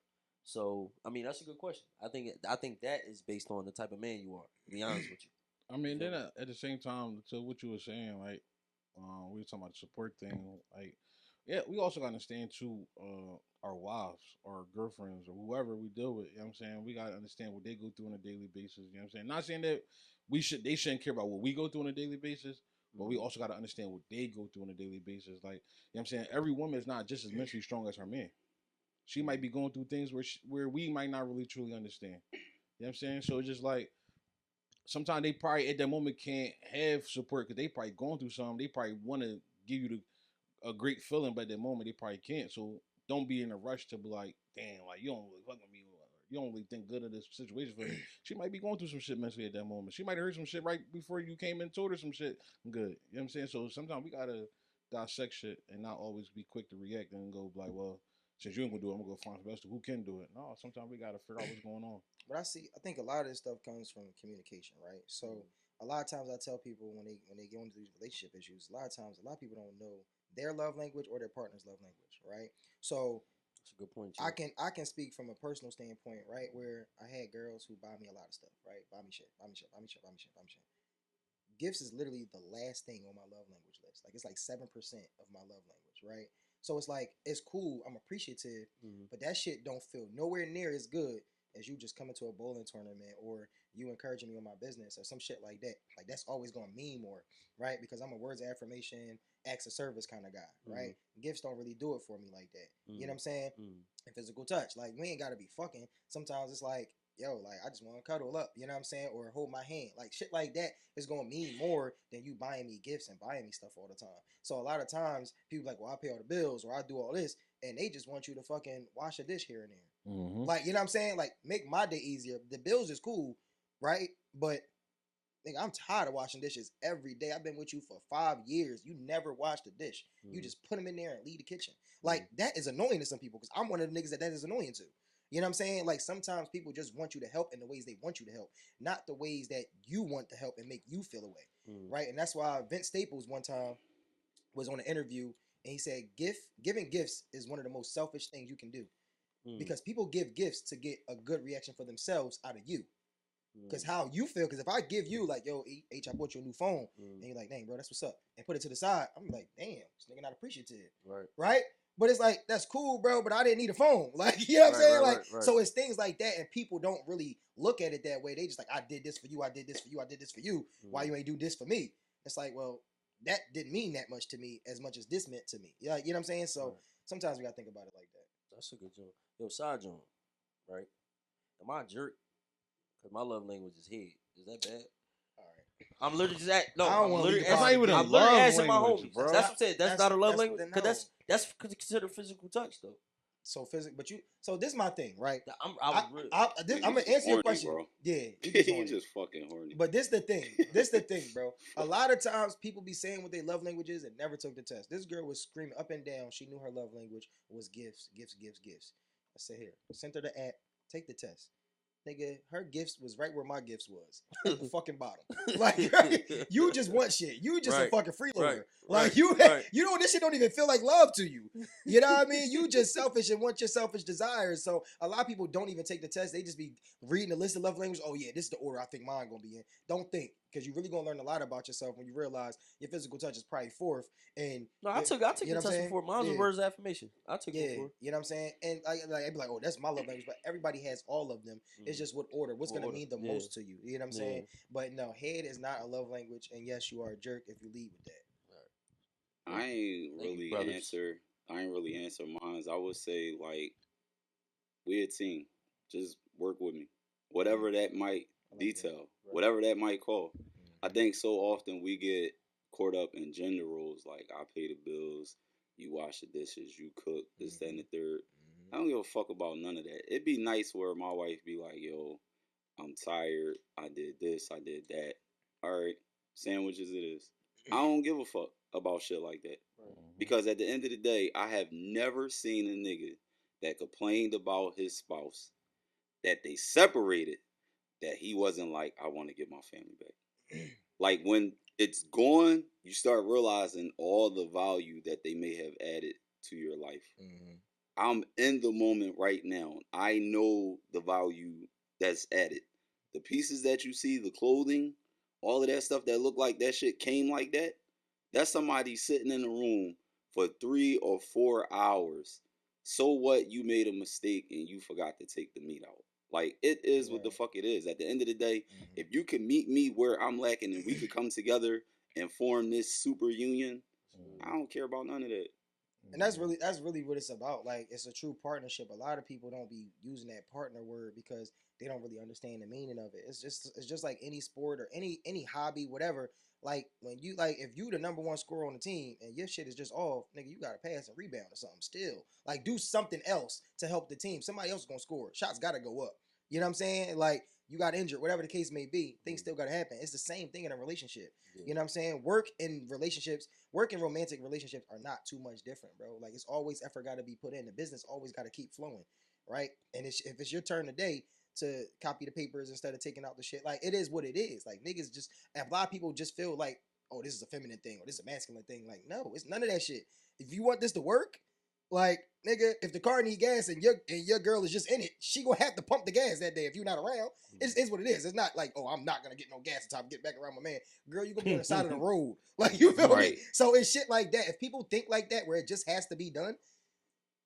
So I mean, that's a good question. I think that is based on the type of man you are. To be honest with you. I mean, then at the same time, to what you were saying, like, we were talking about the support thing. Like, yeah, we also got to understand too, our wives, our girlfriends, or whoever we deal with. You know what I'm saying? We got to understand what they go through on a daily basis. You know what I'm saying? Not saying that they shouldn't care about what we go through on a daily basis, but we also got to understand what they go through on a daily basis. Like, you know what I'm saying? Every woman is not just as mentally strong as her man. She might be going through things where we might not really truly understand. You know what I'm saying? So it's just like, sometimes they probably at that moment can't have support because they probably going through something. They probably want to give you a great feeling, but at that moment they probably can't. So don't be in a rush to be like, damn, like you don't really fuck with me. You don't really think good of this situation for me. She might be going through some shit mentally at that moment. She might have heard some shit right before you came in and told her some shit. Good. You know what I'm saying? So sometimes we gotta dissect shit and not always be quick to react and go like, well, since you ain't gonna do it, I'm gonna go find somebody else who can do it. No, sometimes we gotta figure out what's going on. But I think a lot of this stuff comes from communication, right? So a lot of times I tell people when they go into these relationship issues, a lot of people don't know their love language or their partner's love language, right? So that's a good point. I can speak from a personal standpoint, right? Where I had girls who buy me a lot of stuff, right? Buy me shit. Gifts is literally the last thing on my love language list. Like it's like 7% of my love language, right? So it's like it's cool. I'm appreciative, but that shit don't feel nowhere near as good as you just coming to a bowling tournament or you encouraging me on my business or some shit like that. Like that's always gonna mean more, right? Because I'm a words of affirmation, acts of service kind of guy, right? Gifts don't really do it for me like that. You know what I'm saying? And physical touch, like we ain't gotta be fucking. Sometimes it's like, yo, like I just want to cuddle up, you know what I'm saying, or hold my hand, like shit like that is gonna mean more than you buying me gifts and buying me stuff all the time. So a lot of times people like, well, I pay all the bills or I do all this, and they just want you to fucking wash a dish here and there. Mm-hmm. Like, you know what I'm saying? Like, make my day easier. The bills is cool, right? But nigga, I'm tired of washing dishes every day. I've been with you for 5 years. You never washed a dish. You just put them in there and leave the kitchen. Like, that is annoying to some people because I'm one of the niggas that is annoying to. You know what I'm saying? Like, sometimes people just want you to help in the ways they want you to help, not the ways that you want to help and make you feel away, right? And that's why Vince Staples one time was on an interview and he said, giving gifts is one of the most selfish things you can do. Because people give gifts to get a good reaction for themselves out of you. Because how you feel, because if I give you like, yo, H, I bought you a new phone, and you're like, dang, bro, that's what's up, and put it to the side, I'm like, damn, this nigga not appreciative. Right? But it's like, that's cool, bro, but I didn't need a phone. Like, you know what I'm saying? So it's things like that, and people don't really look at it that way. They just like, I did this for you, I did this for you, I did this for you. Why you ain't do this for me? It's like, well, that didn't mean that much to me as much as this meant to me. Yeah, you know what I'm saying? So sometimes we gotta think about it like that. That's a good joke. Yo, side joint, right? Am I a jerk? Because my love language is head. Is that bad? All right. I'm literally just at, no, I don't I'm wanna literally leave the asking, podcast. I'm literally Love asking my language, homies. bro. That's what I'm saying. That's not a love language. no. Because that's considered physical touch, though. So physical, but you. So this is my thing, right? I'm gonna answer your question. Bro. Yeah, He's just fucking horny. But this the thing. This the thing, bro. A lot of times people be saying what their love language is and never took the test. This girl was screaming up and down. She knew her love language was gifts, gifts, gifts, gifts. I said, here, send her the app. Take the test. Nigga, her gifts was right where my gifts was. At the fucking bottom. Like, you just want shit. You just a fucking freeloader. Like, you know, this shit don't even feel like love to you. You know what I mean? You just selfish and want your selfish desires. So a lot of people don't even take the test. They just be reading the list of love languages. Oh, yeah, this is the order I think mine gonna be in. Don't think. Because you're really gonna learn a lot about yourself when you realize your physical touch is probably fourth. And no, I took you know the test before. Mine was words of affirmation. I took it before. You know what I'm saying? And I'd be like, oh, that's my love language. But everybody has all of them. It's just what order. What's gonna mean the most to you? You know what I'm saying? But no, head is not a love language. And yes, you are a jerk if you lead with that. I ain't really answer mine. I would say, like, we're a team. Just work with me. Whatever that might detail, whatever that might call. I think so often we get caught up in gender roles, like I pay the bills, you wash the dishes, you cook, this, that, and the third. I don't give a fuck about none of that. It'd be nice where my wife be like, yo, I'm tired, I did this, I did that. All right, sandwiches it is. I don't give a fuck about shit like that. Because at the end of the day, I have never seen a nigga that complained about his spouse, that they separated, that he wasn't like, I want to get my family back. Like, when it's gone, you start realizing all the value that they may have added to your life. I'm in the moment right now. I know the value that's added. The pieces that you see, the clothing, all of that stuff that look like that shit came like that, that's somebody sitting in a room for 3 or 4 hours. So what? You made a mistake and you forgot to take the meat out. Like, it is what the fuck it is. At the end of the day, if you can meet me where I'm lacking and we could come together and form this super union, I don't care about none of that. And that's really what it's about. Like, it's a true partnership. A lot of people don't be using that partner word because they don't really understand the meaning of it. It's just like any sport or any hobby, whatever. Like, when you, like, if you the number one scorer on the team and your shit is just off, nigga, you gotta pass and rebound or something still. Like, do something else to help the team. Somebody else is gonna score. Shots gotta go up. You know what I'm saying? Like, you got injured, whatever the case may be, things still gotta happen. It's the same thing in a relationship. You know what I'm saying? Work and romantic relationships are not too much different, bro. Like, it's always effort gotta be put in. The business always gotta keep flowing, right? And if it's your turn today to copy the papers instead of taking out the shit, like, it is what it is. Like, niggas just, a lot of people just feel like, oh, this is a feminine thing or this is a masculine thing. Like, no, it's none of that shit. If you want this to work, like, nigga, if the car need gas and your girl is just in it, she gonna have to pump the gas that day if you're not around. It's what it is. It's not like, oh, I'm not gonna get no gas until I get back around my man. Girl, you gonna be on the side of the road. Like, you feel me? So it's shit like that. If people think like that, where it just has to be done,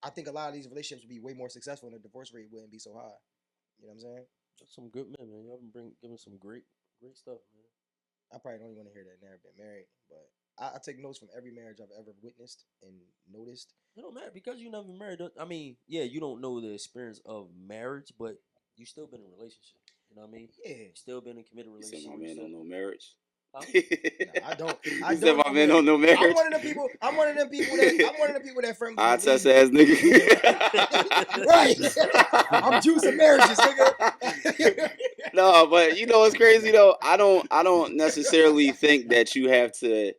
I think a lot of these relationships would be way more successful and the divorce rate wouldn't be so high. You know what I'm saying? That's some good men, man. Y'all been giving some great stuff, man. I probably don't even want to hear that. Never been married, but I take notes from every marriage I've ever witnessed and noticed. It don't matter because you never married. I mean, yeah, you don't know the experience of marriage, but you still been in a relationship. You know what I mean? Yeah. You still been in a committed You said relationship. my You man still- don't know marriage. Huh? I don't. You I said don't. my man don't know marriage. I'm one of them people. I'm one of them people that firmly I believe. test ass nigga. Right. I'm juicing marriages, nigga. No, but you know what's crazy though? I don't necessarily think that you have to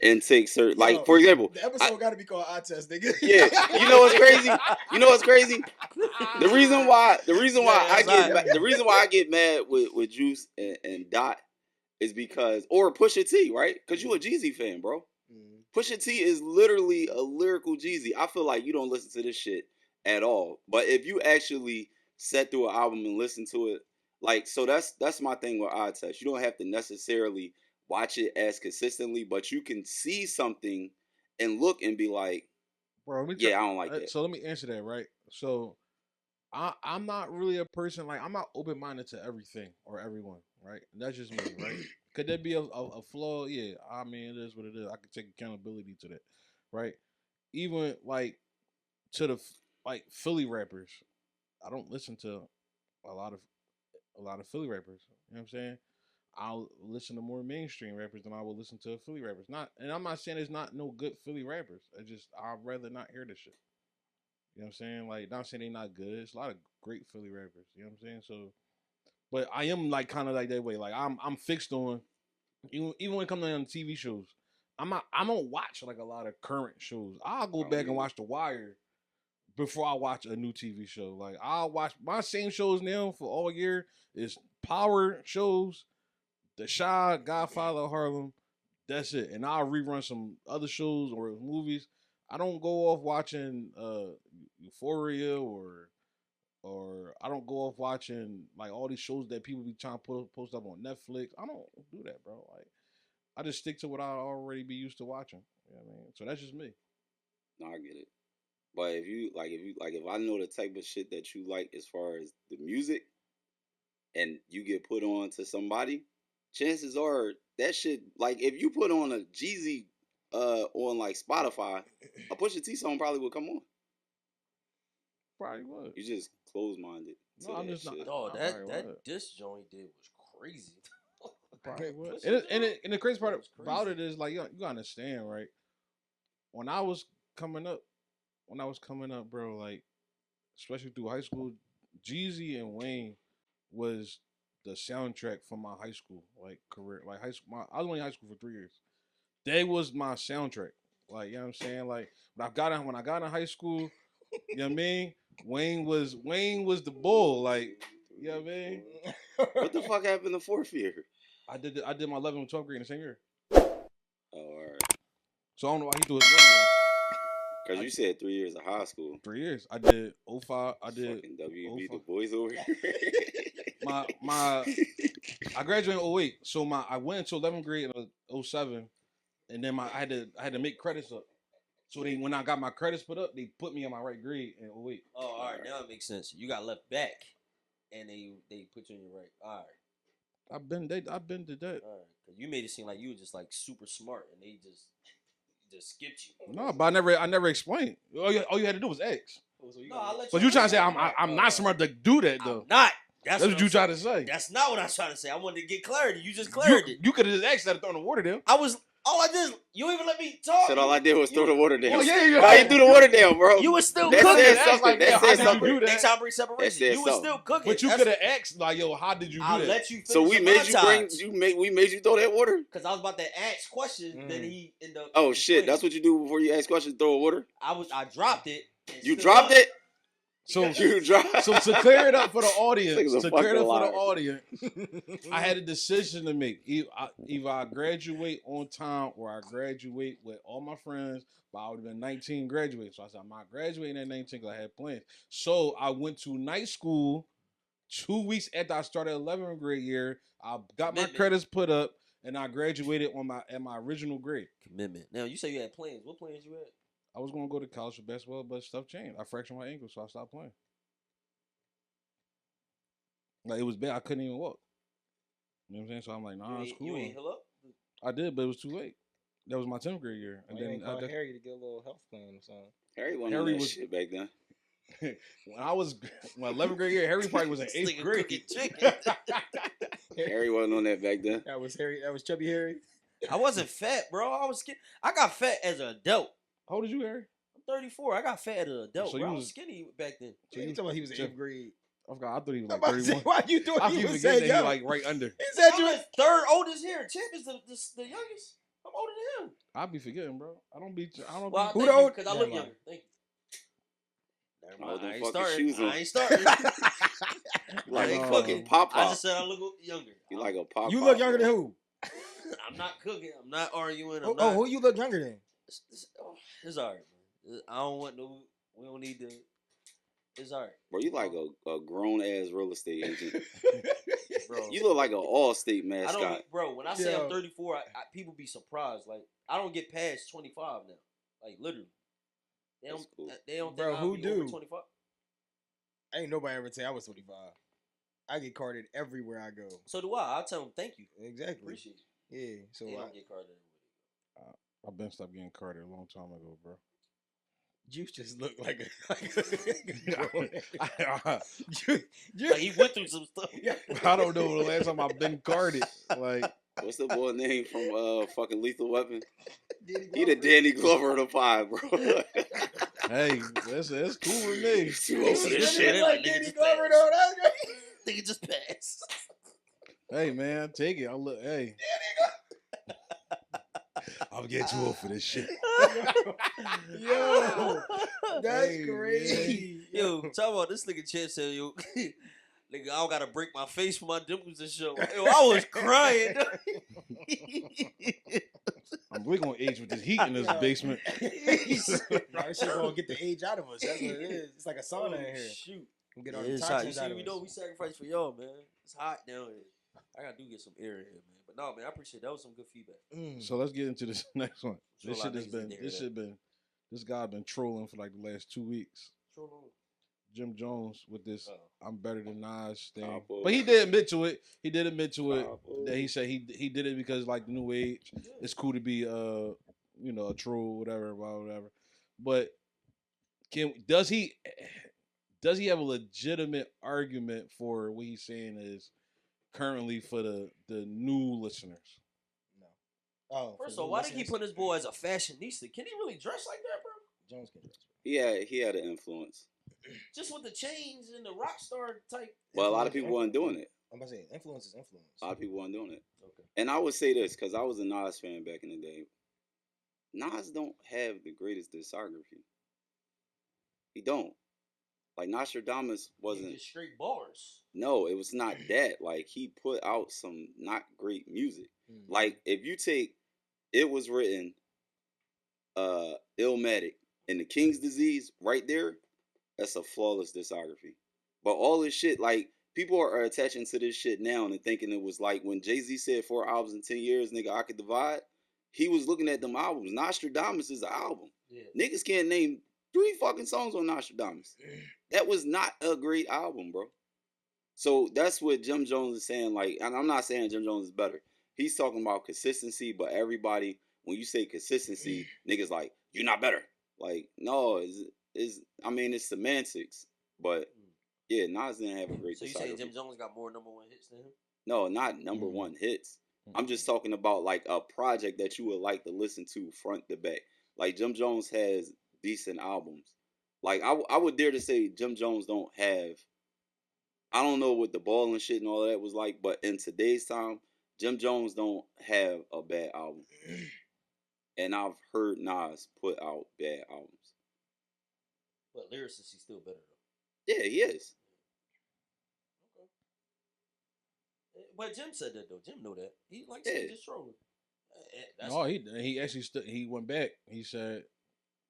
intake certain, like, Yo, for example, the episode got to be called "I Test," nigga. yeah, you know what's crazy? You know what's crazy? The reason why Yeah, I that's get right. the reason why I get mad with Juice and Dot is because, or Pusha T, right? Because you a Jeezy fan, bro. Pusha T is literally a lyrical Jeezy. I feel like you don't listen to this shit at all. But if you actually sat through an album and listen to it, like, so that's my thing with Odd Test. You don't have to necessarily watch it as consistently, but you can see something and look and be like, Bro, let me yeah, I don't like that. So let me answer that, right? So I'm not really a person, like, I'm not open minded to everything or everyone, right? That's just me, right? Could there be a flaw? Yeah, I mean, it is what it is. I can take accountability to that, right? Even like to the like Philly rappers, I don't listen to a lot of Philly rappers. You know what I'm saying? I'll listen to more mainstream rappers than I will listen to Philly rappers. Not, and I'm not saying there's not no good Philly rappers. I'd rather not hear this shit. You know what I'm saying? Like, not saying they not good. It's a lot of great Philly rappers. You know what I'm saying? So, but I am like kind of like that way. Like, I'm fixed on even when it comes on TV shows. I don't watch like a lot of current shows. I'll go back and watch The Wire before I watch a new TV show. Like, I'll watch my same shows now for all year is Power shows, The Chi, Godfather of Harlem. That's it. And I'll rerun some other shows or movies. I don't go off watching Euphoria or I don't go off watching like all these shows that people be trying to post up on Netflix. I don't do that, bro. Like, I just stick to what I already be used to watching. You know what I mean? So that's just me. No, I get it. But if I know the type of shit that you like as far as the music, and you get put on to somebody, chances are that shit, like, if you put on a Jeezy on like Spotify, a Pusha T song probably would come on. Probably would. You just close minded. No, I'm just not. Oh, I that probably would. this joint did was crazy. Probably would. Pusha And the crazy part was about crazy. it is, like, you gotta understand, right? When I was coming up, bro, like, especially through high school, Jeezy and Wayne was the soundtrack for my high school like career. Like, high school, I was only in high school for 3 years. They was my soundtrack. Like, you know what I'm saying? Like, when I got in high school, you know what I mean? Wayne was the bull. Like, you know what I mean? What the fuck happened the fourth year? I did my 11th and 12th grade in the same year. Oh, all right. So I don't know why he threw his money. Because you said 3 years of high school. 3 years. I did 05. I did Fucking WB 05. the boys over here. I graduated in 08. So I went into 11th grade in 07, and then I had to make credits up. So when I got my credits put up, they put me on my right grade in 08. Oh, all right, now it makes sense. You got left back, and they put you in your right. All right, I've been to that. all right. 'Cause you made it seem like you were just like super smart, and they just skipped you. No, but I never explained. All you had to do was ask. No, I'll let But you trying to say I'm All not right. smart to do that though. I'm not. That's what you trying to say. That's not what I was trying to say. I wanted to get clarity. You just cleared it. You could have just asked that and thrown the water down. All I did is you even let me talk. Said all I did was throw the water down. Oh, yeah. How you threw the water down, bro? You was still That cooking. said That's something. like, That yeah, said how did you something. do that? Next time bring separation. said You was something. still cooking. But you That's- could have asked, like, yo, how did you do I'll that? let you finish So we the made you bring montage. we made you throw that water? Because I was about to ask questions, then he ended up. Oh shit, explaining. that's what you do before you ask questions, throw a water? I dropped it. and You stood dropped up. it? So You dropped So to clear it up for the This audience, nigga's a fucking liar. I had a decision to make. Either I graduate on time or I graduate with all my friends, but I would have been 19 graduating. So I said, I'm not graduating at 19 because I had plans. So I went to night school 2 weeks after I started 11th grade year. I got my Commitment. credits put up and I graduated at my original grade. Commitment. Now you say you had plans. What plans you had? I was going to go to college for basketball, but stuff changed. I fractured my ankle, so I stopped playing. Like, it was bad. I couldn't even walk. You know what I'm saying? So I'm like, nah, it's cool. You ain't heal up. I did, but it was too late. That was my 10th grade year. And Why you then ain't call Harry to get a little health plan or something? Harry wasn't Harry on that was- shit back then. when 11th grade year, Harry probably was in This 8th nigga grade. cooking chicken. Harry wasn't on that back then. That was Harry. That was Chubby Harry. I wasn't fat, bro. I was skinny. I got fat as an adult. How old is you, Harry? I'm 34. I got fat as an adult, So bro. you I was was- skinny back then. So you talking about he was in so- 8th grade? I forgot. I thought he was I'm like about to say, 31. why you doing? I You keep was forgetting saying that he young. like right under. He said you I'm was. the third oldest here. Champ is the youngest. I'm older than him. I be forgetting, bro. I don't be. Well, Who who the old- Because I Never look mind. younger. Thank you. Never Oh, mind. them I ain't fucking starting. shoes on. I ain't starting. Like I ain't a Oh. fucking cooking. pop I pop. just said I look younger. You like a pop. You look younger than who? I'm not cooking. I'm not arguing. I'm Oh, not. who you look younger than? It's alright, man. I don't want no. We don't need to. It's alright, Bro, you like a grown ass real estate agent. bro. You look like an All-State I mascot. don't, bro. When I say Yo. I'm 34, people be surprised. Like I don't get past 25 now. Like literally, they That's don't. cool. They don't Bro, think I'll who be over do? 25. Ain't nobody ever say I was 25. I get carded everywhere I go. So do I. I'll tell them thank you. Exactly. Appreciate you. Yeah. So They I, don't get carded anywhere. I've been stopped getting carded a long time ago, bro. Juice just looked like a. Like he went through some stuff. I don't know the last time I've been carded. Like, What's the boy name from fucking Lethal Weapon? Danny He the Glover. Danny Glover of the five, bro. hey, that's cool with me. Too old for This this shit shit. is Like nigga Danny just Glover passed. though. That's great. Nigga just passed. Hey, man, take it. Hey, I'll get too old for this shit. Yo, that's Hey, crazy. Yo, talk about this nigga Chance said, yo, nigga, I don't gotta break my face for my dimples to show. Yo, I was crying. We're gonna age with this heat in this Yeah. basement. That shit gonna get the age out of us. That's what it is. It's like a sauna in here. Shoot. We'll get Yeah, all the it's hot. You toxins see, out of we us. know we sacrifice for y'all, man. It's hot down here. I gotta get some air in here, man. But no, man, I appreciate that. Was some good feedback. So let's get into this next one. Sure, a This lot shit of has niggas been. didn't hear This that. shit been. This guy been trolling for like the last 2 weeks. Jim Jones with this "I'm better than Nas" thing, Cowboy. but he did admit to it. He did admit to it Cowboy. that he said he did it because like the new age, it's cool to be a troll, whatever, whatever. But does he have a legitimate argument for what he's saying is currently for the new listeners? No. Oh, First of all, why did he put his boy as a fashionista? Can he really dress like that, bro? Jones can dress? He had an influence. Just with the chains and the rock star type. But a lot of people weren't doing it. I'm about to say influence is influence. A lot of people weren't doing it. Okay. And I would say this because I was a Nas fan back in the day. Nas don't have the greatest discography. He don't. Like Nostradamus wasn't. Just straight bars. No, it was not that. Like he put out some not great music. Mm. Like if you take, it was written, Illmatic and the King's Disease right there. That's a flawless discography. But all this shit, like people are attaching to this shit now and thinking it was like when Jay-Z said 4 albums in 10 years, nigga, I could divide. He was looking at them albums. Nostradamus is an album. Yeah. Niggas can't name 3 fucking songs on Nostradamus. That was not a great album, bro. So that's what Jim Jones is saying. Like, and I'm not saying Jim Jones is better. He's talking about consistency, but everybody, when you say consistency, niggas like, you're not better. Like, no, it's semantics. But yeah, Nas didn't have a great So you saying discography. Jim Jones got more #1 hits than him? No, not number one hits. I'm just talking about like a project that you would like to listen to front to back. Like Jim Jones has decent albums. Like I would dare to say Jim Jones don't have. I don't know what the ball and shit and all that was like, but in today's time, Jim Jones don't have a bad album. And I've heard Nas put out bad albums. But lyricist, he's still better though. Yeah, he is. But Jim said that though. Jim know that. He like Yeah. just trolling. That's No, he actually he went back. He said,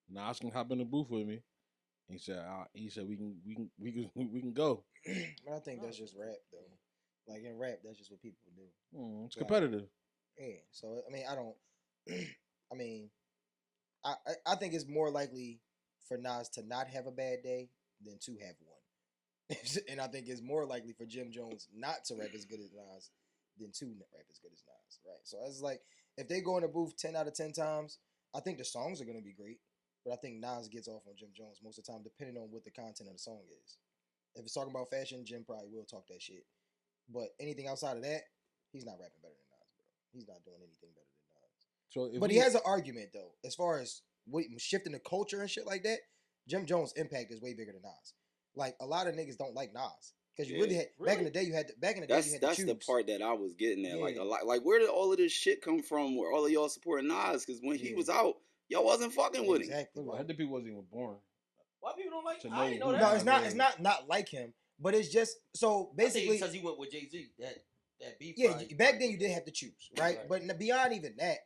"Nas can hop in the booth with me." He said we can go. But I think that's just rap though. Like in rap, that's just what people do. It's competitive. Yeah. So I mean, I don't. I mean, I think it's more likely for Nas to not have a bad day than to have one. And I think it's more likely for Jim Jones not to rap as good as Nas than to rap as good as Nas, right? So it's like if they go in the booth 10 out of 10 times, I think the songs are gonna be great. but I think Nas gets off on Jim Jones most of the time, depending on what the content of the song is. If it's talking about fashion, Jim probably will talk that shit. But anything outside of that, he's not rapping better than Nas, bro. He's not doing anything better than Nas. So, But he has an argument though, as far as shifting the culture and shit like that. Jim Jones' impact is way bigger than Nas. Like a lot of niggas don't like Nas because you really had back in the day. You had to choose. That's the part that I was getting at. Yeah. Like a lot, like where did all of this shit come from? Where all of y'all supporting Nas? Because when he was out, y'all wasn't fucking with him. Exactly. I think people wasn't even born. Why people don't like? To I didn't know know that. No, it's not. It's not like him. But it's just so basically because he went with Jay-Z. That beef. yeah. probably- Back then you did have to choose, right? Right. But beyond even that,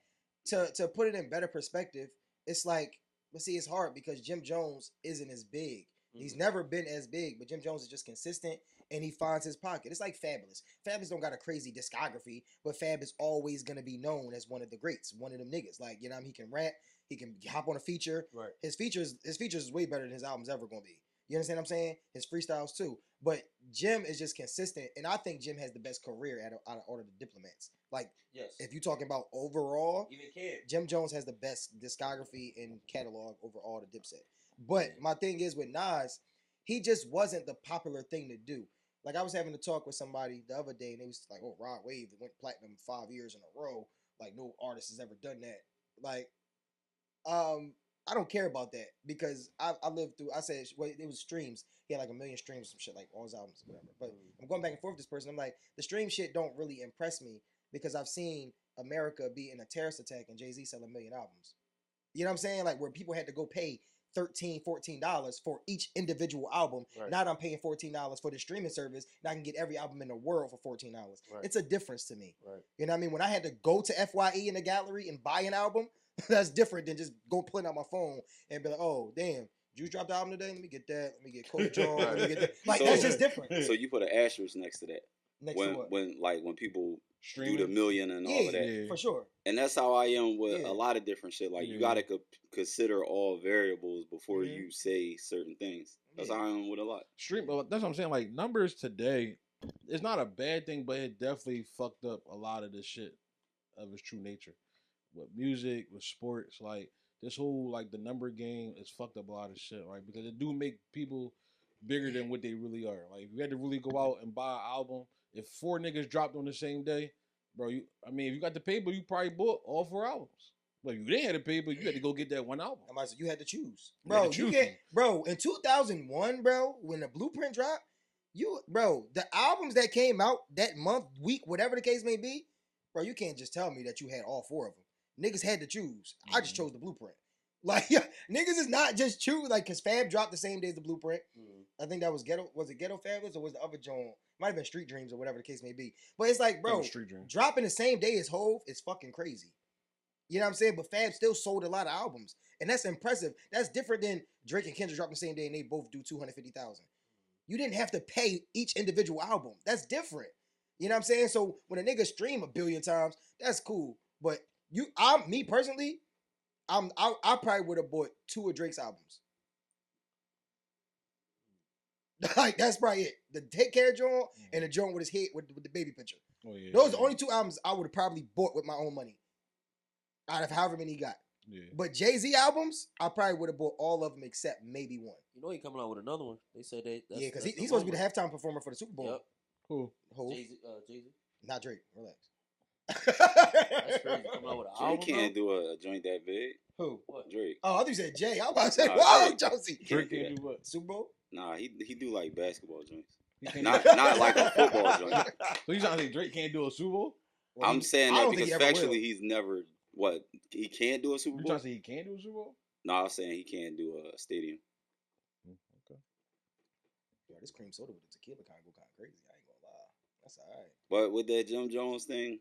to put it in better perspective, it's like, but see, it's hard because Jim Jones isn't as big. He's never been as big, but Jim Jones is just consistent and he finds his pocket. It's like Fabulous. Fabulous don't got a crazy discography, but Fab is always gonna be known as one of the greats, one of them niggas. Like, you know what I mean? He can rap, he can hop on a feature. Right. His features is way better than his album's ever gonna be. You understand what I'm saying? His freestyles too. But Jim is just consistent, and I think Jim has the best career out of all of the diplomats. Like, Yes. if you're talking about overall, Even Cam. Jim Jones has the best discography and catalog over all the Dipset. But my thing is with Nas, he just wasn't the popular thing to do. Like I was having a talk with somebody the other day, and they was like, "Oh, Rod Wave went platinum 5 years in a row. Like no artist has ever done that." Like, I don't care about that because I lived through. I said, well, it was streams. He had like 1 million streams, some shit like all his albums, whatever. But I'm going back and forth with this person. I'm like, the stream shit don't really impress me because I've seen America be in a terrorist attack and Jay-Z sell 1 million albums. You know what I'm saying? Like where people had to go pay $13, $14 for each individual album. Right. Now I'm paying $14 for the streaming service, and I can get every album in the world for $14. Right. It's a difference to me. Right. You know what I mean? When I had to go to FYE in the gallery and buy an album, that's different than just go pulling out my phone and be like, oh, damn, Juice dropped the album today? Let me get that. Let me get Cody Jones. Let me get that. Like, that's just different. So you put an asterisk next to that. Next to what? when people Streaming. do the million and all of that. Yeah. For sure. And that's how I am with Yeah. a lot of different shit. Like you Yeah. gotta consider all variables before Mhm. you say certain things. That's Yeah. how I am with a lot. Stream, but that's what I'm saying. Like numbers today, it's not a bad thing, but it definitely fucked up a lot of the shit of its true nature. With music, with sports, like this whole like the number game is fucked up a lot of shit, right? Because it do make people bigger than what they really are. Like if you had to really go out and buy an album, if 4 niggas dropped on the same day, bro, if you got the paper, you probably bought all 4 albums. But if you didn't have the paper, you had to go get that one album. I might say you had to choose. You had Bro, to you choose can't, one. bro, in 2001, bro, when the Blueprint dropped, the albums that came out that month, week, whatever the case may be, bro, you can't just tell me that you had all 4 of them. Niggas had to choose. I just chose the Blueprint. Like, niggas is not just choose, like, because Fab dropped the same day as the Blueprint. I think that was was it Ghetto Fabulous or was the other joint? Might have been Street Dreams or whatever the case may be. But it's like, bro, Street Dream. dropping the same day as Hove is fucking crazy. You know what I'm saying? But Fab still sold a lot of albums. And that's impressive. That's different than Drake and Kendrick dropping the same day and they both do 250,000. You didn't have to pay each individual album. That's different. You know what I'm saying? So when a nigga stream 1 billion times, that's cool. But me personally, I probably would have bought 2 of Drake's albums. Like that's probably it. The Take Care joint and the joint with his head with the baby picture. Oh yeah. Those are the only 2 albums I would have probably bought with my own money. Out of however many he got. Yeah. But Jay-Z albums, I probably would have bought all of them except maybe 1. You know he coming out with another one. They said that's, Yeah, because that's he's supposed to be the rumor. halftime performer for the Super Bowl. Yep. Cool. Hov. Jay-Z. Not Drake. Relax. That's crazy. Coming out with an Drake album. can't do a joint that big. Who? What? Drake. Oh, I thought you said Jay. I was about to say, Nah, wow, Drake. Josie. Drake do can't that. do what? Super Bowl? Nah, he do like basketball joints. He can't Not like a football joint. So you trying to say Drake can't do a Super Bowl? Well, I'm saying I that don't think because he ever will. factually he's never he can't do a Super You Bowl. trying to say he can't do a Super Bowl? No, I'm saying he can't do a stadium. Okay. Yo, this cream soda with the tequila kind of go kind of crazy. I ain't gonna lie. That's all right. But with that Jim Jones thing,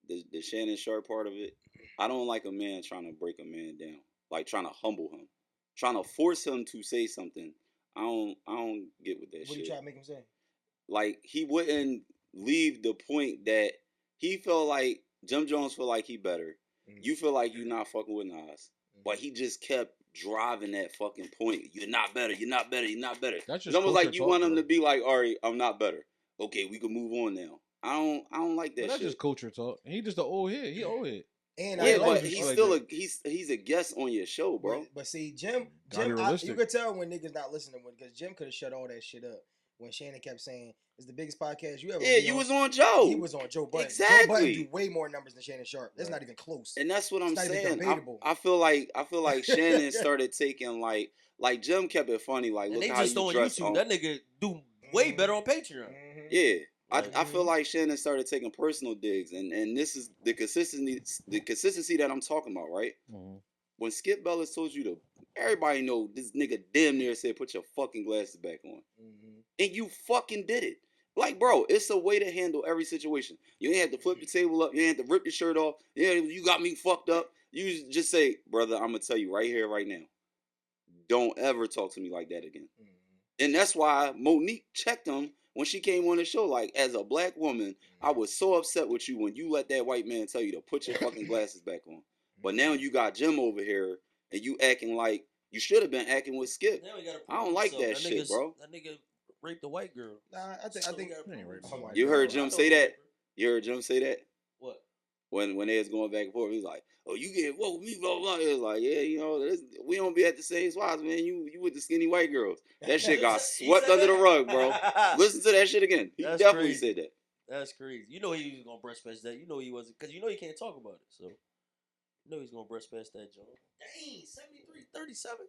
the Shannon Sharp part of it, I don't like a man trying to break a man down, like trying to humble him, trying to force him to say something. I don't get with that What shit. you trying to make him say? Like he wouldn't leave the point that he felt like Jim Jones feel like he better. Mhm. You feel like you're not fucking with Nas, but he just kept driving that fucking point. You're not better. You're not better. You're not better. That's It's just almost culture like you talk, want him bro. to be like, all right, I'm not better. Okay, we can move on now. I don't like that But that's shit. just culture talk. And he just an old head. He old head. And Yeah, I but like he's that. still he's a guest on your show, bro. But see, Jim, Gotta be you realistic. could tell when niggas not listening because Jim could have shut all that shit up when Shannon kept saying it's the biggest podcast you ever. Yeah, be you on. was on Joe. He was on Joe Budden. Joe Exactly. Budden do way more numbers than Shannon Sharp. That's not even close. And that's what I'm It's not even saying. debatable. I feel like Shannon started taking like Jim kept it funny. Like, And look they how just you on dress. YouTube. That nigga do way better on Patreon. Yeah. Like, I feel like Shannon started taking personal digs, and this is the consistency that I'm talking about, right? Mhm. When Skip Bayless told you to, everybody know this nigga damn near said put your fucking glasses back on, and you fucking did it. Like, bro, it's a way to handle every situation. You ain't have to flip the table up. You ain't have to rip your shirt off. Yeah, you got me fucked up. You just say, brother, I'm gonna tell you right here, right now. Don't ever talk to me like that again. And that's why Monique checked him when she came on the show. Like, as a black woman, I was so upset with you when you let that white man tell you to put your fucking glasses back on. But now you got Jim over here, and you acting like you should have been acting with Skip. Now he gotta I don't prove like himself. that shit, bro. That nigga raped a white girl. Nah, I think. You heard Jim I say know. that? You heard Jim say that? What? When they was going back and forth, he was like, "Oh, you get woke with me, blah blah." It was like, "Yeah, you know, we don't be at the same spots, man. You with the skinny white girls." That shit got He swept said under the that? rug, bro. Listen to that shit again. He That's definitely crazy. said that. That's crazy. You know he was gonna breast past that. You know he wasn't, because you know he can't talk about it. So you know he's gonna breast past that, John. Dang, 73-37.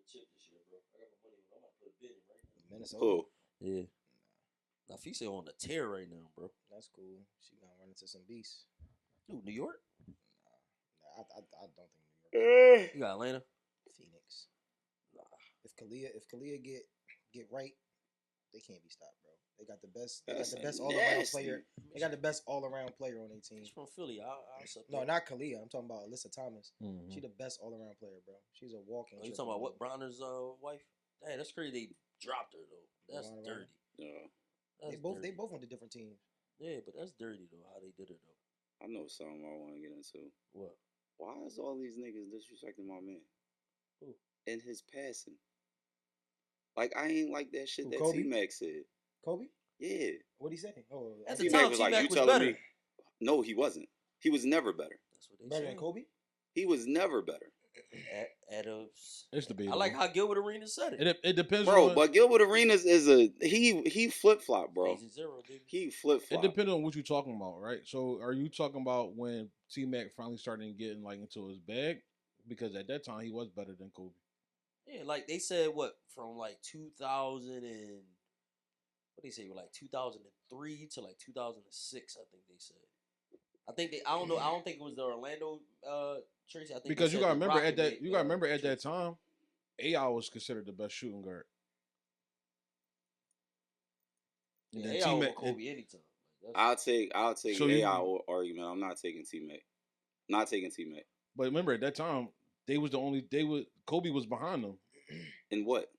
Chip this year, bro. I got my money. I'm about to put a bid in right now. Minnesota. Cool. Yeah. Now Fisa on the tear right now, bro. That's cool. She gonna run into some beasts. Dude, New York? Nah, I don't think New York. You got Atlanta? Phoenix. If Kalia get right, they can't be stopped, bro. They got the best. They got That's the best a all around nasty- player. They got the best all around player on their team. She's from Philly. I'll accept No, that. not Kalia. I'm talking about Alyssa Thomas. Mhm. She the best all around player, bro. She's a walking. Oh, you triple talking about what? double. Bronner's wife? Dang, that's crazy. They dropped her though. That's Bronner. dirty. Yeah, That's They dirty. both went to different teams. Yeah, but that's dirty though. How they did it though. I know something I want to get into. What? Why is all these niggas disrespecting my man? Who? And his passing. Like, I ain't like that shit Who, that Kobe? T-Mac said. Kobe, Yeah. what'd he say? Oh, At the T-Mac time, was like, T-Mac you was telling better. me? No, he wasn't. He was never better. That's what they better said. than Kobe. He was never better. Adams. It's debatable. I like how Gilbert Arenas said it. It depends Bro, on but Gilbert Arenas is he flip-flop, bro. Phase zero, baby. He it flip-flop. depends on what you're talking about, right? So are you talking about when T Mac finally started getting like into his bag? Because at that time he was better than Kobe. Yeah, like they said, what from like 2000 and what they say, like 2003 to like 2006. I think they said. I think they. I don't know. I don't think it was the Orlando Tracy. I think Because they you said gotta the remember Rocket at that made, you gotta remember at that Tracy. time, AI was considered the best shooting guard. And Yeah, then AI over T-Mac- Kobe anytime. Like, that's- I'll take So you- AI argument. I'm not taking T-Mac. Not taking T-Mac. But remember at that time, Kobe was behind them. In what?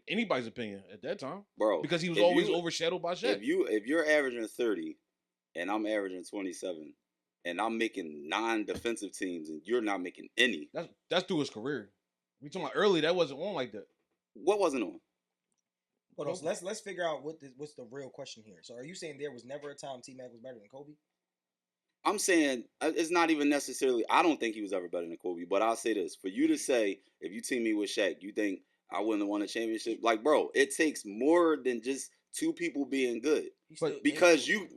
Anybody's opinion at that time. Bro. Because he was if always you- overshadowed by Shaq. If you're averaging 30 and I'm averaging 27 and I'm making 9 defensive teams and you're not making any, That's through his career. We talking about early, that wasn't on like that. what wasn't on? Hold on, so let's figure out what's the real question here. So are you saying there was never a time T-Mac was better than Kobe? I'm saying it's not even necessarily. I don't think he was ever better than Kobe, but I'll say this: for you to say if you team me with Shaq, you think I wouldn't have won a championship? Like, bro, it takes more than just 2 people being good. He But- still- Because you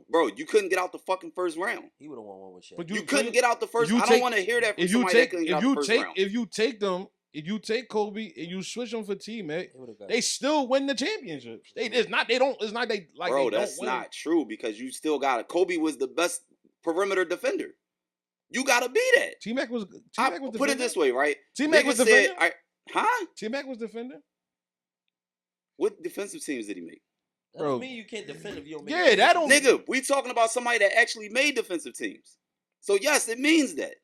couldn't get out the fucking first round. he would have won one with Shaq. But You couldn't get out the first. you I take- don't want to hear that from If you somebody that take couldn't get out the first round. if you take Kobe and you switch them for T-Mac, He would've got they it. still win the championships. It's not they Bro, don't that's win. not true because you still got it. Kobe was the best perimeter defender. You gotta be that. T-Mac was I T-Mac was put it this way, right? T-Mac was Niggas said, defending. huh? T-Mac was defending. What defensive teams did he make? That Bro. don't mean you can't defend if you don't make Yeah, it. that don't- Nigga, we talking about somebody that actually made defensive teams. So yes, it means that.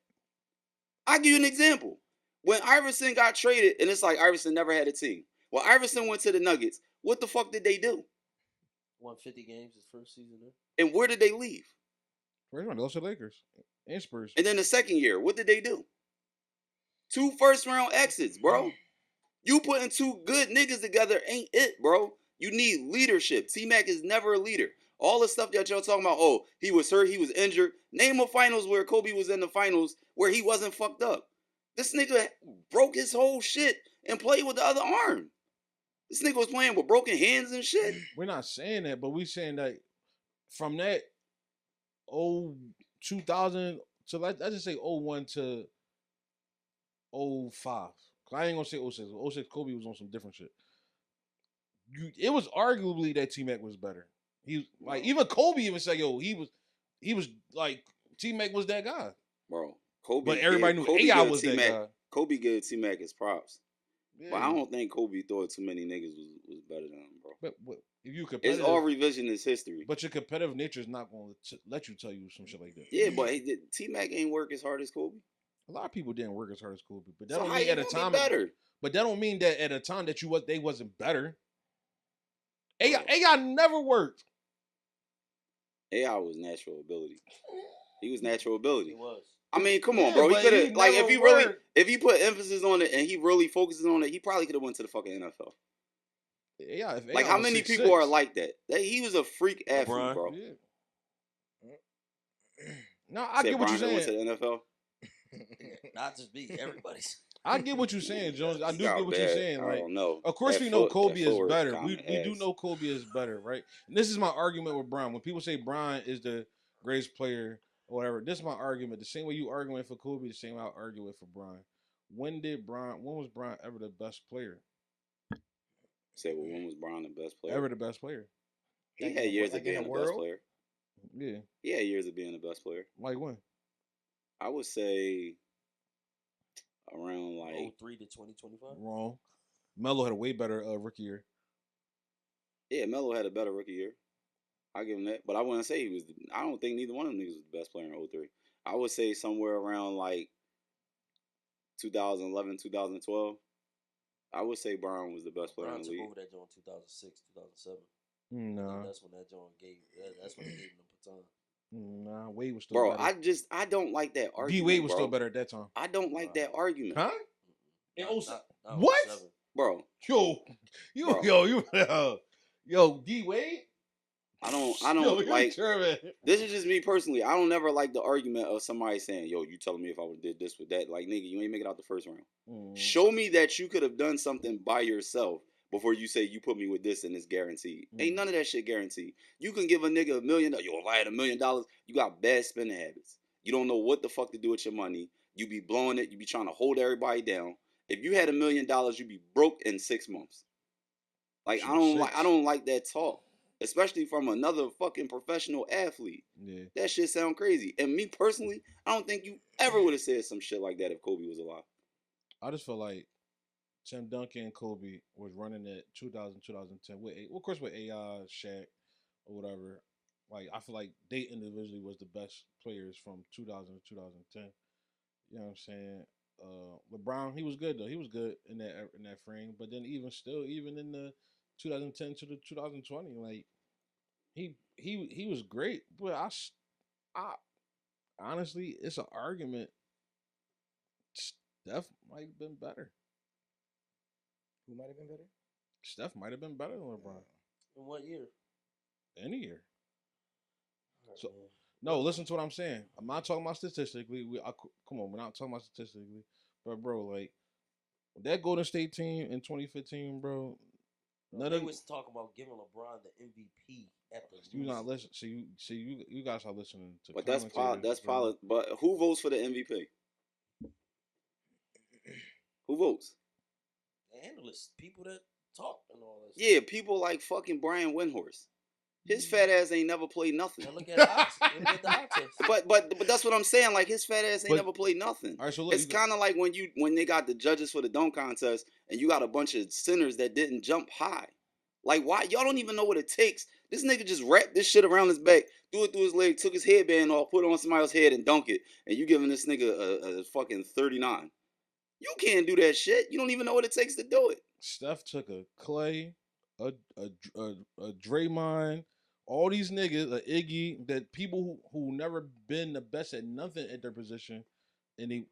I'll give you an example. When Iverson got traded, and it's like Iverson never had a team. When Iverson went to the Nuggets, what the fuck did they do? Won 50 games his first season there. And where did they leave? First round, they lost to the Lakers and Spurs. And then the second year, what did they do? 2 first-round exits, bro. You putting 2 good niggas together ain't it, bro. You need leadership. T-Mac is never a leader. All the stuff that y'all talking about, oh, he was hurt, he was injured. Name a finals where Kobe was in the finals where he wasn't fucked up. This nigga broke his whole shit and played with the other arm. This nigga was playing with broken hands and shit. We're not saying that, but we saying that from that 2000 to let's just say 01 to 05. I ain't gonna say 06. 06 Kobe was on some different shit. It was arguably that T-Mac was better. He was like, even Kobe even said, yo, he was like, T-Mac was that guy. Bro, Kobe. But everybody knew AI was that guy. Kobe gave T-Mac his props. Yeah. But I don't think Kobe thought too many niggas was better than him, bro. But if you it's all revisionist history. But your competitive nature is not going to let you tell you some shit like that. Yeah, but T-Mac ain't work as hard as Kobe. A lot of people didn't work as hard as Kobe, but that So don't how mean you at a gonna time. be better? But that don't mean that at a time that they wasn't better. AI never worked. AI was natural ability. He was natural ability. He was. I mean, come on, Yeah, bro. He but could he have like never if he put emphasis on it and he really focuses on it, he probably could have went to the fucking NFL. AI, if Like AI how was many 6'6", people are like that? He was a freak athlete, LeBron. bro. Yeah. No, I Said get what Brian you're went to saying. the NFL. Not just me, everybody's. I get what you're saying, Jones. I do Got get what bad. you're saying. I Like, don't know. of course, That we know foot- Kobe that is footwork better. kinda We do ass. know Kobe is better, right? And this is my argument with Brian. When people say Brian is the greatest player or whatever, this is my argument. The same way you arguing for Kobe, the same way I argue it for Brian. When was Brian ever the best player? Said, well, when was Brian the best player? Ever the best player? He Like had in- years like of in being the the best world? player. Yeah. He had years of being the best player. Like when? I would say around like 03 to 2025. Wrong. Melo had a way better rookie year. yeah, Melo had a better rookie year. I give him that, but I wouldn't say he was. I don't think neither one of them niggas was the best player in 03. I would say somewhere around like 2011, 2012. I would say Brian was the best player Brown in the took league. over that joint 2006, 2007. Nah. That's when that joint gave. That's when they gave him the baton. Nah, Wade was still Bro, better. I don't like that argument. D Wade was bro. still better at that time. I don't like that argument. Huh? Not- In not- not What? 07. Bro, Yo, D Wade? I don't Yo, you like tripping. this is just me personally. I don't never like the argument of somebody saying, yo, you telling me if I would have did this with that. Like, nigga, you ain't make it out the first round. Mm. Show me that you could have done something by yourself before you say you put me with this and it's guaranteed. Ain't none of that shit guaranteed. You can give a nigga $1 million. Yo, if I had $1 million, you got bad spending habits. You don't know what the fuck to do with your money. You be blowing it. You be trying to hold everybody down. If you had $1 million, you be broke in 6 months. Like, Shit, I don't like that talk. Especially from another fucking professional athlete. Yeah. That shit sound crazy. And me personally, I don't think you ever would have said some shit like that if Kobe was alive. I just feel like Tim Duncan and Kobe was running at 2000, 2010. Of course, with AI, Shaq, or whatever. Like, I feel like they individually was the best players from 2000 to 2010. You know what I'm saying? LeBron, he was good though. He was good in that frame. But then even in the 2010 to the 2020, like he was great. But I honestly, it's an argument. Steph might have been better. Who might have been better? Steph might have been better than LeBron. In what year? Any year. So- Man. No, listen to what I'm saying. I'm not talking about statistically. Come on, we're not talking about statistically. But bro, like that Golden State team in 2015, bro. No, they was talking about giving LeBron the MVP at the. You not listen. So you guys are listening to. But that's commentators, bro. politics. But who votes for the MVP? Who votes? The analysts, people that talk and all that. Yeah, people like fucking Brian Windhorst. His fat ass ain't never played nothing. Now look at the eye test. But that's what I'm saying. Like his fat ass ain't But- never played nothing. All right, so look, It's kind of like when they got the judges for the dunk contest and you got a bunch of sinners that didn't jump high. Like why y'all don't even know what it takes? This nigga just wrapped this shit around his back, threw it through his leg, took his headband off, put it on somebody else's head and dunk it, and you giving this nigga a fucking 39. You can't do that shit. You don't even know what it takes to do it. Steph took a Clay, a Draymond, all these niggas, a Iggy, that people who never been the best at nothing at their position, and they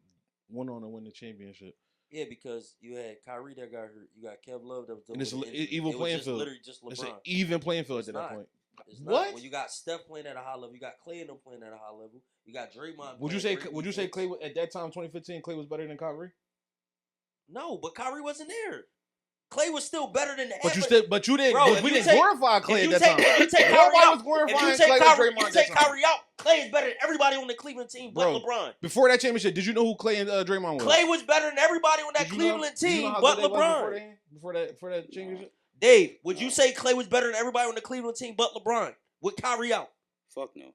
went on to win the championship. Yeah, because you had Kyrie that got hurt. You got Kev Love that was And it's dealing with an an injury. even It was playing just field. literally just It's an LeBron. even playing field It's at that not. point. It's What? not. When you got Steph playing at a high level, you got Clay and them playing at a high level. You got Draymond. Would you playing say? great Would you say defense. Clay at that time, 2015, Clay was better than Kyrie? No, but Kyrie wasn't there. Clay was still better than that. But you still, but you didn't. Bro, if we you didn't take- glorify Clay if at that time. If you take Kyrie Nobody out, was glorifying if you take Clay or Kyrie, Draymond you at that take time. Kyrie out, Clay is better than everybody on the Cleveland team but Bro, LeBron. Before that championship, did you know who Clay and Draymond was? Clay was better than everybody on that Did you know- Cleveland did you know team how but good they was LeBron. Before that championship? Dave, would you say Clay was better than everybody on the Cleveland team but LeBron with Kyrie out? Fuck no.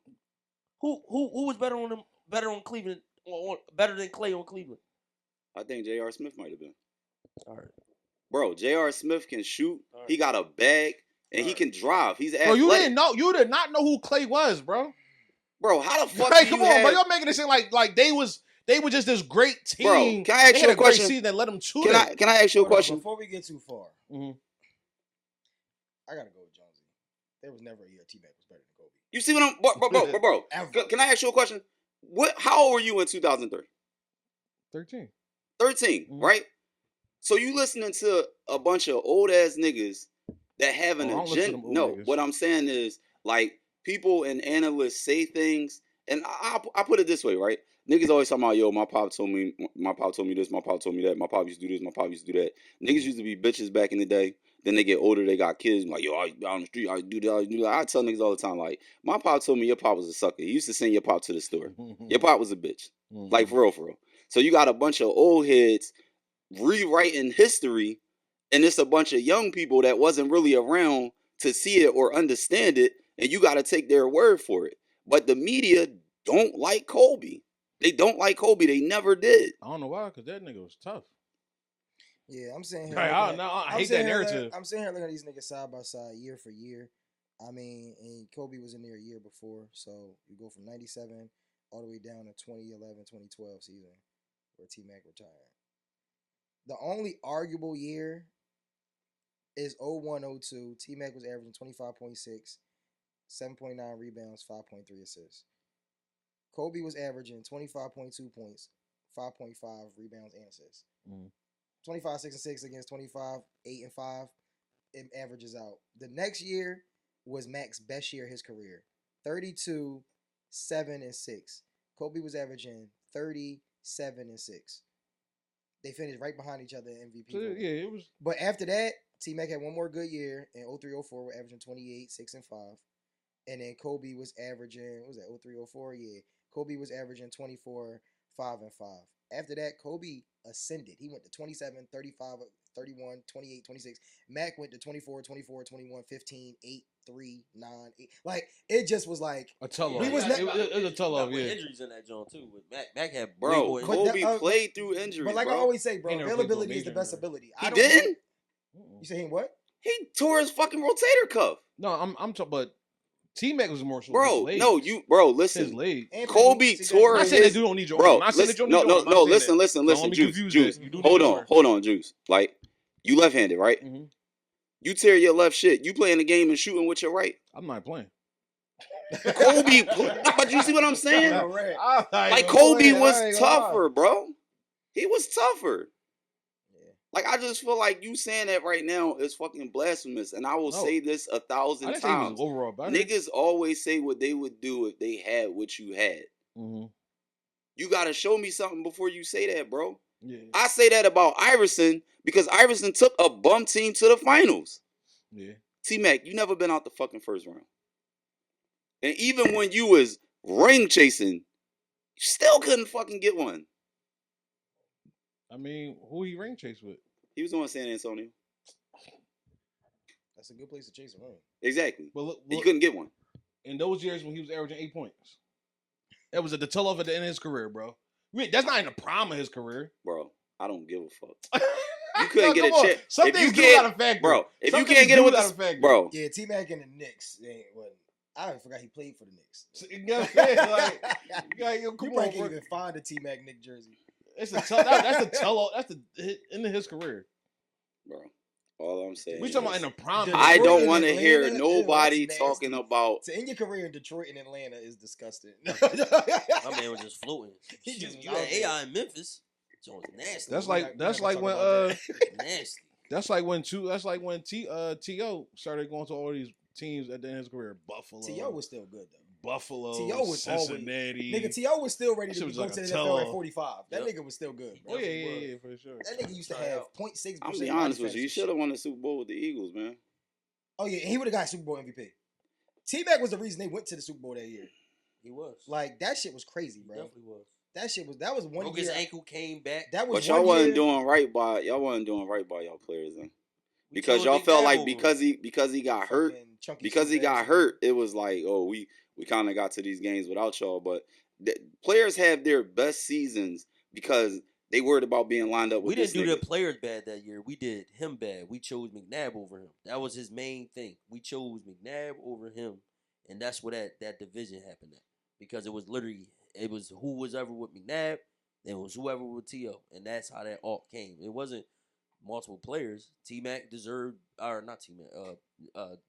Who was better on them? Better on Cleveland? Better than Clay on Cleveland? I think J.R. Smith might have been. All right. Bro, J.R. Smith can shoot. All right. He got a bag, and he can drive. He's Bro, athletic. you did not know who Clay was, bro. Bro, how the fuck Like, do come you on, have... bro. Y'all making it seem like they were just this great team. Bro, can I ask They you had a great question? season that led them to Can that. I ask you a Hold on, question? before we get too far, Mhm. I gotta go with Jonesy. There was never a year T-Mac was better than Kobe. You see what I'm... Bro. Ever. Can I ask you a question? How old were you in 2003? 13. 13, Mhm. right? So you listening to a bunch of old ass niggas that have an Oh, I don't listen to agenda. them old No, niggas. what I'm saying is like people and analysts say things, and I put it this way, right? Niggas always talking about, yo, my pop told me this, my pop told me that, my pop used to do this, my pop used to do that. Niggas used to be bitches back in the day. Then they get older, they got kids. Like, yo, I on the street, I do that, I do that. I tell niggas all the time, like, my pop told me your pop was a sucker. He used to send your pop to the store. Your pop was a bitch. Like, for real, for real. So you got a bunch of old heads rewriting history, and it's a bunch of young people that wasn't really around to see it or understand it, and you got to take their word for it. But the media don't like Kobe. They don't like Kobe. They never did. I don't know why, because that nigga was tough. Yeah, I'm saying. Like, I hate that narrative. I'm sitting here looking at these niggas side by side, year for year. I mean, and Kobe was in there a year before, so you go from 97 all the way down to 2011, 2012 season where T-Mac retired. The only arguable year is 01-02. T-Mac was averaging 25.6, 7.9 rebounds, 5.3 assists. Kobe was averaging 25.2 points, 5.5 rebounds and assists. 25, 6, and 6 against 25, 8, and 5. It averages out. The next year was Mac's best year of his career. 32, 7, and 6. Kobe was averaging 37 and 6. They finished right behind each other in MVP. So, yeah, it was. But after that, T-Mac had one more good year in 03-04, we're averaging 28, 6, and 5. And then Kobe was averaging, what was that, 03-04? Yeah. Kobe was averaging 24, 5, and 5. After that, Kobe ascended. He went to 27, 35, 31, 28, 26. Mac went to 24, 24, 21, 15, 8, 3, 9, 8. Like, it just was like A tell-off. We was it was a tell-off, yeah. Injuries in that joint too. With Mac had way Bro, more But injuries. Kobe played through injuries, But like bro. I always say, bro, He never played availability through a is the major best injury. ability. He didn't? You say he what? He tore his fucking rotator cuff. No, I'm talking, but T-Mac was more so Bro, his no, legs. you, bro, His listen. leg. And Kobe see, tore I'm not his... saying that you don't need your Bro, arm. I'm not saying that you listen, don't need your arm. I'm not saying listen, that. Don't let me Juice, confuse Juice. that. You do need Hold your on, arm. Juice. Like, you left-handed, right? Mm-hmm. You tear your left shit. You playing the game and shooting with your right. I'm not playing. Kobe, but you see what I'm saying? Like, gonna Kobe play, was I ain't gonna tougher, bro. He was tougher. Yeah. Like, I just feel like you saying that right now is fucking blasphemous. And I will No. say this 1,000 I didn't say he was times. overall better. Niggas always say what they would do if they had what you had. Mm-hmm. You got to show me something before you say that, bro. Yeah. I say that about Iverson because Iverson took a bum team to the finals. Yeah. T-Mac, you never been out the fucking first round. And even when you was ring chasing, you still couldn't fucking get one. I mean, who he ring chase with? He was on San Antonio. That's a good place to chase a ring. Exactly. But look, He couldn't get one. in those years when he was averaging 8 points, it was at the tell off at the end of his career, bro. That's not in the prime of his career. Bro, I don't give a fuck. You couldn't get a Come on. chance. Some If you things do can't- got a factor. Bro, if Some you things can't get do it with got a the... factor. Bro, Yeah, T-Mac and the Knicks. I forgot he played for the Knicks. You know what I'm saying? Like, yo, You come probably on, can't bro. even find a T-Mac Nick jersey. It's a tell. That's a tell off. That's the end of his career. bro, all I'm saying We talking about is, in the prime. I Detroit don't and want to hear Atlanta, nobody that's talking nasty. about... To end your career in Detroit and Atlanta is disgusting. My man was just floating. He Shoot, just you was had out there. AI in Memphis. Joint's nasty. That's We're like not that's gonna like talk when about nasty. that's like when T.O. started going to all these teams at the end of his career. Buffalo. T.O. was still good though. Buffalo. T.O. was Cincinnati. Nigga, T.O. was still ready That to shit go was to like the a NFL at tell. 45. That Yep. nigga was still good, bro. Oh yeah, Definitely yeah, was. for sure. That nigga used to Try have out. 0.6%. I'm gonna be body honest with fat you. You and should shit. have won the Super Bowl with the Eagles, man. Oh yeah, and he would have got Super Bowl MVP. T-Mac was the reason they went to the Super Bowl that year. He was. Like that shit was crazy, He bro. definitely was. That was one Broke year. his ankle, came back. That was But y'all one wasn't year. doing right by y'all players then. We Because chose y'all Big felt Dab like over because him. he got hurt, Fucking Chunky because he Soup got ass hurt, it was like, oh, we kind of got to these games without y'all. But players have their best seasons because they worried about being lined up We with didn't this do nigga. the players bad that year. We did him bad. We chose McNabb over him. That was his main thing. We chose McNabb over him, and that's where that division happened at. Because it was who was ever with McNabb, and it was whoever with T.O. And that's how that alt came. It wasn't multiple players. T-Mac deserved, or not T-Mac,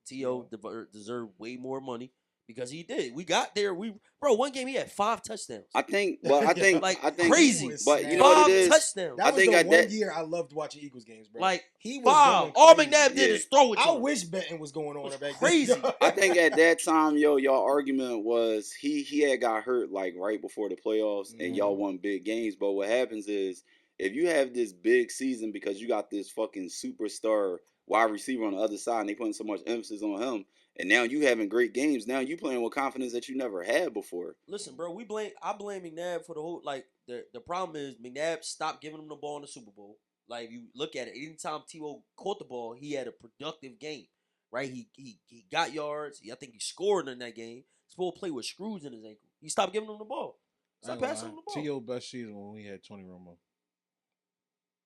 T.O. deserved way more money because he did. We got there. One game he had 5 touchdowns. I think Crazy. But you know what 5 it is? touchdowns. That I was think the at one that- year I loved watching Eagles games, bro. Like he was 5. going All crazy. McNabb did Yeah. is throw it to I him. wish betting was going on It was back crazy. then. I think at that time, y'all argument was he had got hurt like right before the playoffs, and y'all won big games. But what happens is if you have this big season because you got this fucking superstar wide receiver on the other side, and they putting so much emphasis on him, and now you having great games. Now you playing with confidence that you never had before. Listen, bro, I blame McNabb for the whole the problem is McNabb stopped giving him the ball in the Super Bowl. Like if you look at it, anytime T.O. caught the ball, he had a productive game. Right? He got yards. I think he scored in that game. He's supposed to play with screws in his ankle. He stopped giving him the ball. Stop passing him the ball. T.O. best season when we had Tony Romo.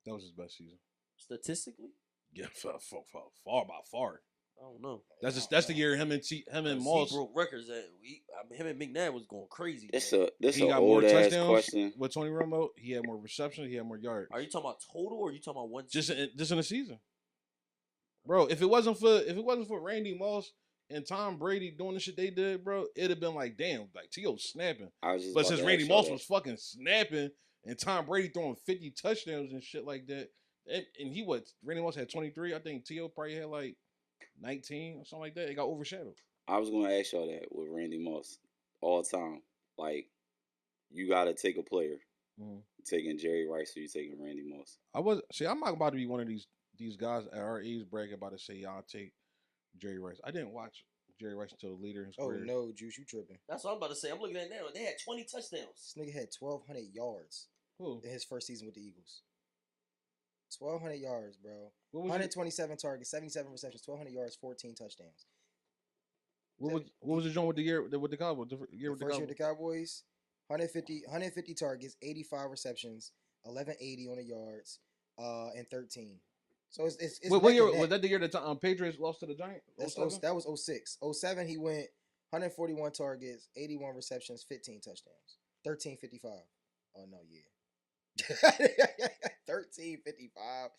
That was his best season. Statistically? Yeah, far by far. I don't know. That's the year him and Moss. He broke records him and McNabb was going crazy. This man. a old ass question. With Tony Romo. He had more receptions. He had more yards. Are you talking about total or are you talking about one Just season? in the season, bro. If it wasn't for Randy Moss and Tom Brady doing the shit they did, bro, it'd have been like, damn, like T.O. snapping. But since Randy Moss was fucking snapping and Tom Brady throwing 50 touchdowns and shit like that, and Randy Moss had 23. I think T.O. probably had like 19 or something like that. It got overshadowed. I was gonna ask y'all that with Randy Moss all the time. Like, you gotta take a player. Mm-hmm. You taking Jerry Rice or you taking Randy Moss? I'm not about to be one of these guys at our age bracket about to say, yeah, I'll take Jerry Rice. I didn't watch Jerry Rice until later in his career. Oh no, Juice, you tripping? That's what I'm about to say. I'm looking at it now. They had 20 touchdowns. This nigga had 1,200 yards Who? in his first season with the Eagles. 1,200 yards, bro. What was 127 targets, 77 receptions, 1,200 yards, 14 touchdowns. What was the joint with the year with the Cowboys? The year with the First year Cowboys? with the Cowboys, 150 targets, 85 receptions, 1180 on the yards, and 13. So it's What neck year and neck. was that? The year the Patriots lost to the Giants? That was 06. 07 he went 141 targets, 81 receptions, 15 touchdowns, 1355. Oh no, yeah. 1355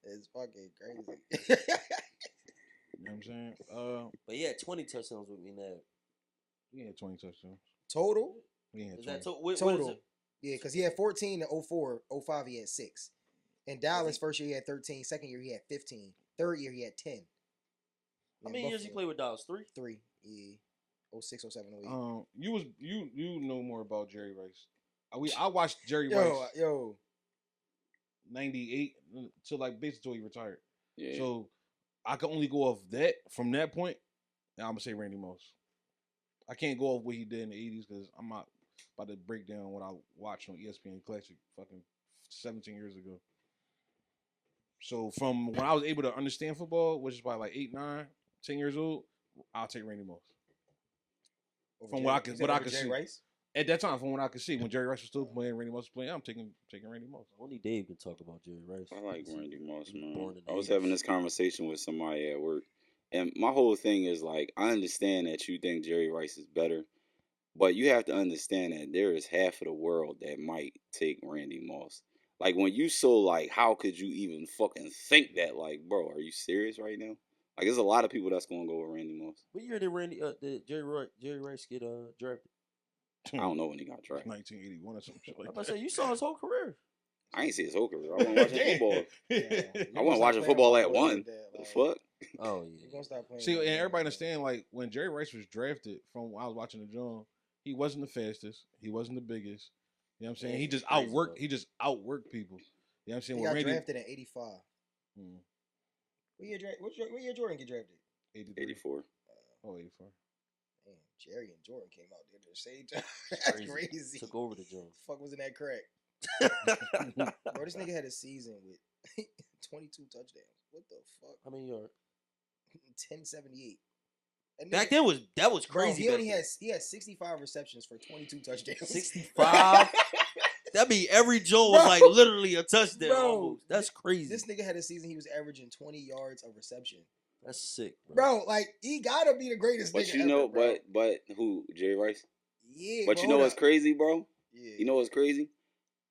is fucking crazy. You know what I'm saying? But he had 20 touchdowns with McNabb. He had 20 touchdowns. Total? He had Is 20. that what is Total. it? Yeah, because he had 14 in 04. 05 he had 6. In Dallas, first year he had 13. Second year he had 15. Third year he had 10. How many years he played with Dallas? 3? 3. Yeah. 06, 07, 08. You know more about Jerry Rice. I watched Jerry Yo, Rice 98 till like basically he retired. Yeah. So I can only go off that from that point. And I'm gonna say Randy Moss. I can't go off what he did in the 80s because I'm not about to break down what I watched on ESPN Classic fucking 17 years ago. So from when I was able to understand football, which is probably like 8, 9, 10 years old, I'll take Randy Moss. From what I could see. Rice? At that time, from what I could see, when Jerry Rice was still playing, Randy Moss was playing, I'm taking Randy Moss. Only Dave can talk about Jerry Rice. I like Randy Moss, He was man. born in the I was 80s. having this conversation with somebody at work, and my whole thing is like, I understand that you think Jerry Rice is better, but you have to understand that there is half of the world that might take Randy Moss. Like, when you like, how could you even fucking think that? Like, bro, are you serious right now? Like, there's a lot of people that's gonna go with Randy Moss. What year did Jerry Rice get drafted? I don't know when he got drafted. 1981 or some shit like I'm about that. to say you saw his whole career. I ain't see his whole career. I wasn't watching football. Yeah. I wasn't watching football at one. The Like, fuck? Oh You yeah. gonna stop playing? See, with and that, everybody bro. understand, like, when Jerry Rice was drafted, from when I was watching the John, he wasn't the fastest. He wasn't the biggest. You know what I'm saying? Yeah, He just crazy, outworked. bro. He just outworked people. You know what I'm saying? He With got Randy, drafted in '85. Hmm, What year Jordan get drafted? 83. 84. Oh, 84. Man, Jerry and Jordan came out there at the same time. It's That's crazy. Took over the Jones. Fuck was in that crack? Bro, this nigga had a season with 22 touchdowns. What the fuck? How many yards? 1078. That Back nigga- then that was Bro, crazy. he back only then. had 65 receptions for 22 touchdowns. 65. That mean every Joe was Bro. like literally a touchdown. Bro. Almost. That's crazy. This nigga had a season he was averaging 20 yards of reception. That's sick, bro. Bro, like he gotta be the greatest But nigga you ever, know, bro. but who? Jerry Rice? Yeah, But bro, you know hold what's up. crazy, bro? Yeah. You know what's crazy?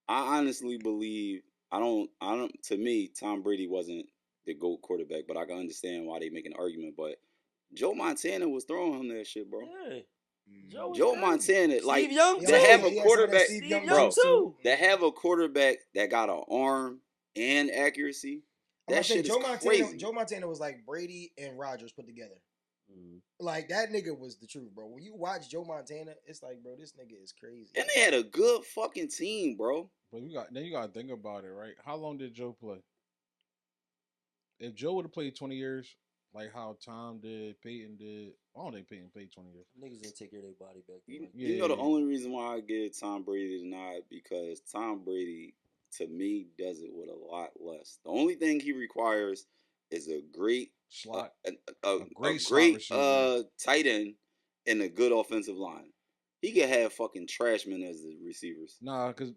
I honestly believe I don't. To me, Tom Brady wasn't the GOAT quarterback, but I can understand why they make an argument. But Joe Montana was throwing him that shit, bro. Yeah. Mm. Joe was Joe crazy. Montana, Steve like Young He to too. also- have he a had some of that quarterback, Steve Steve Young Young jokes, too. to have a quarterback that got an arm and accuracy. I'm That gonna say shit is Joe Montana. crazy. Joe Montana was like Brady and Rodgers put together. Mm. Like that nigga was the truth, bro. When you watch Joe Montana, it's like, bro, this nigga is crazy. And they had a good fucking team, bro. But you got to think about it, right? How long did Joe play? If Joe would have played 20 years, like how Tom did, Peyton did, I don't think Peyton played 20 years. Niggas didn't take care of their body back then. You, like that. you know the Yeah. only reason why I give Tom Brady the nod because Tom Brady, to me, does it with a lot less. The only thing he requires is a great Slot. a great slot great receiver. tight end and a good offensive line. He could have fucking Trashman as the receivers. Nah, because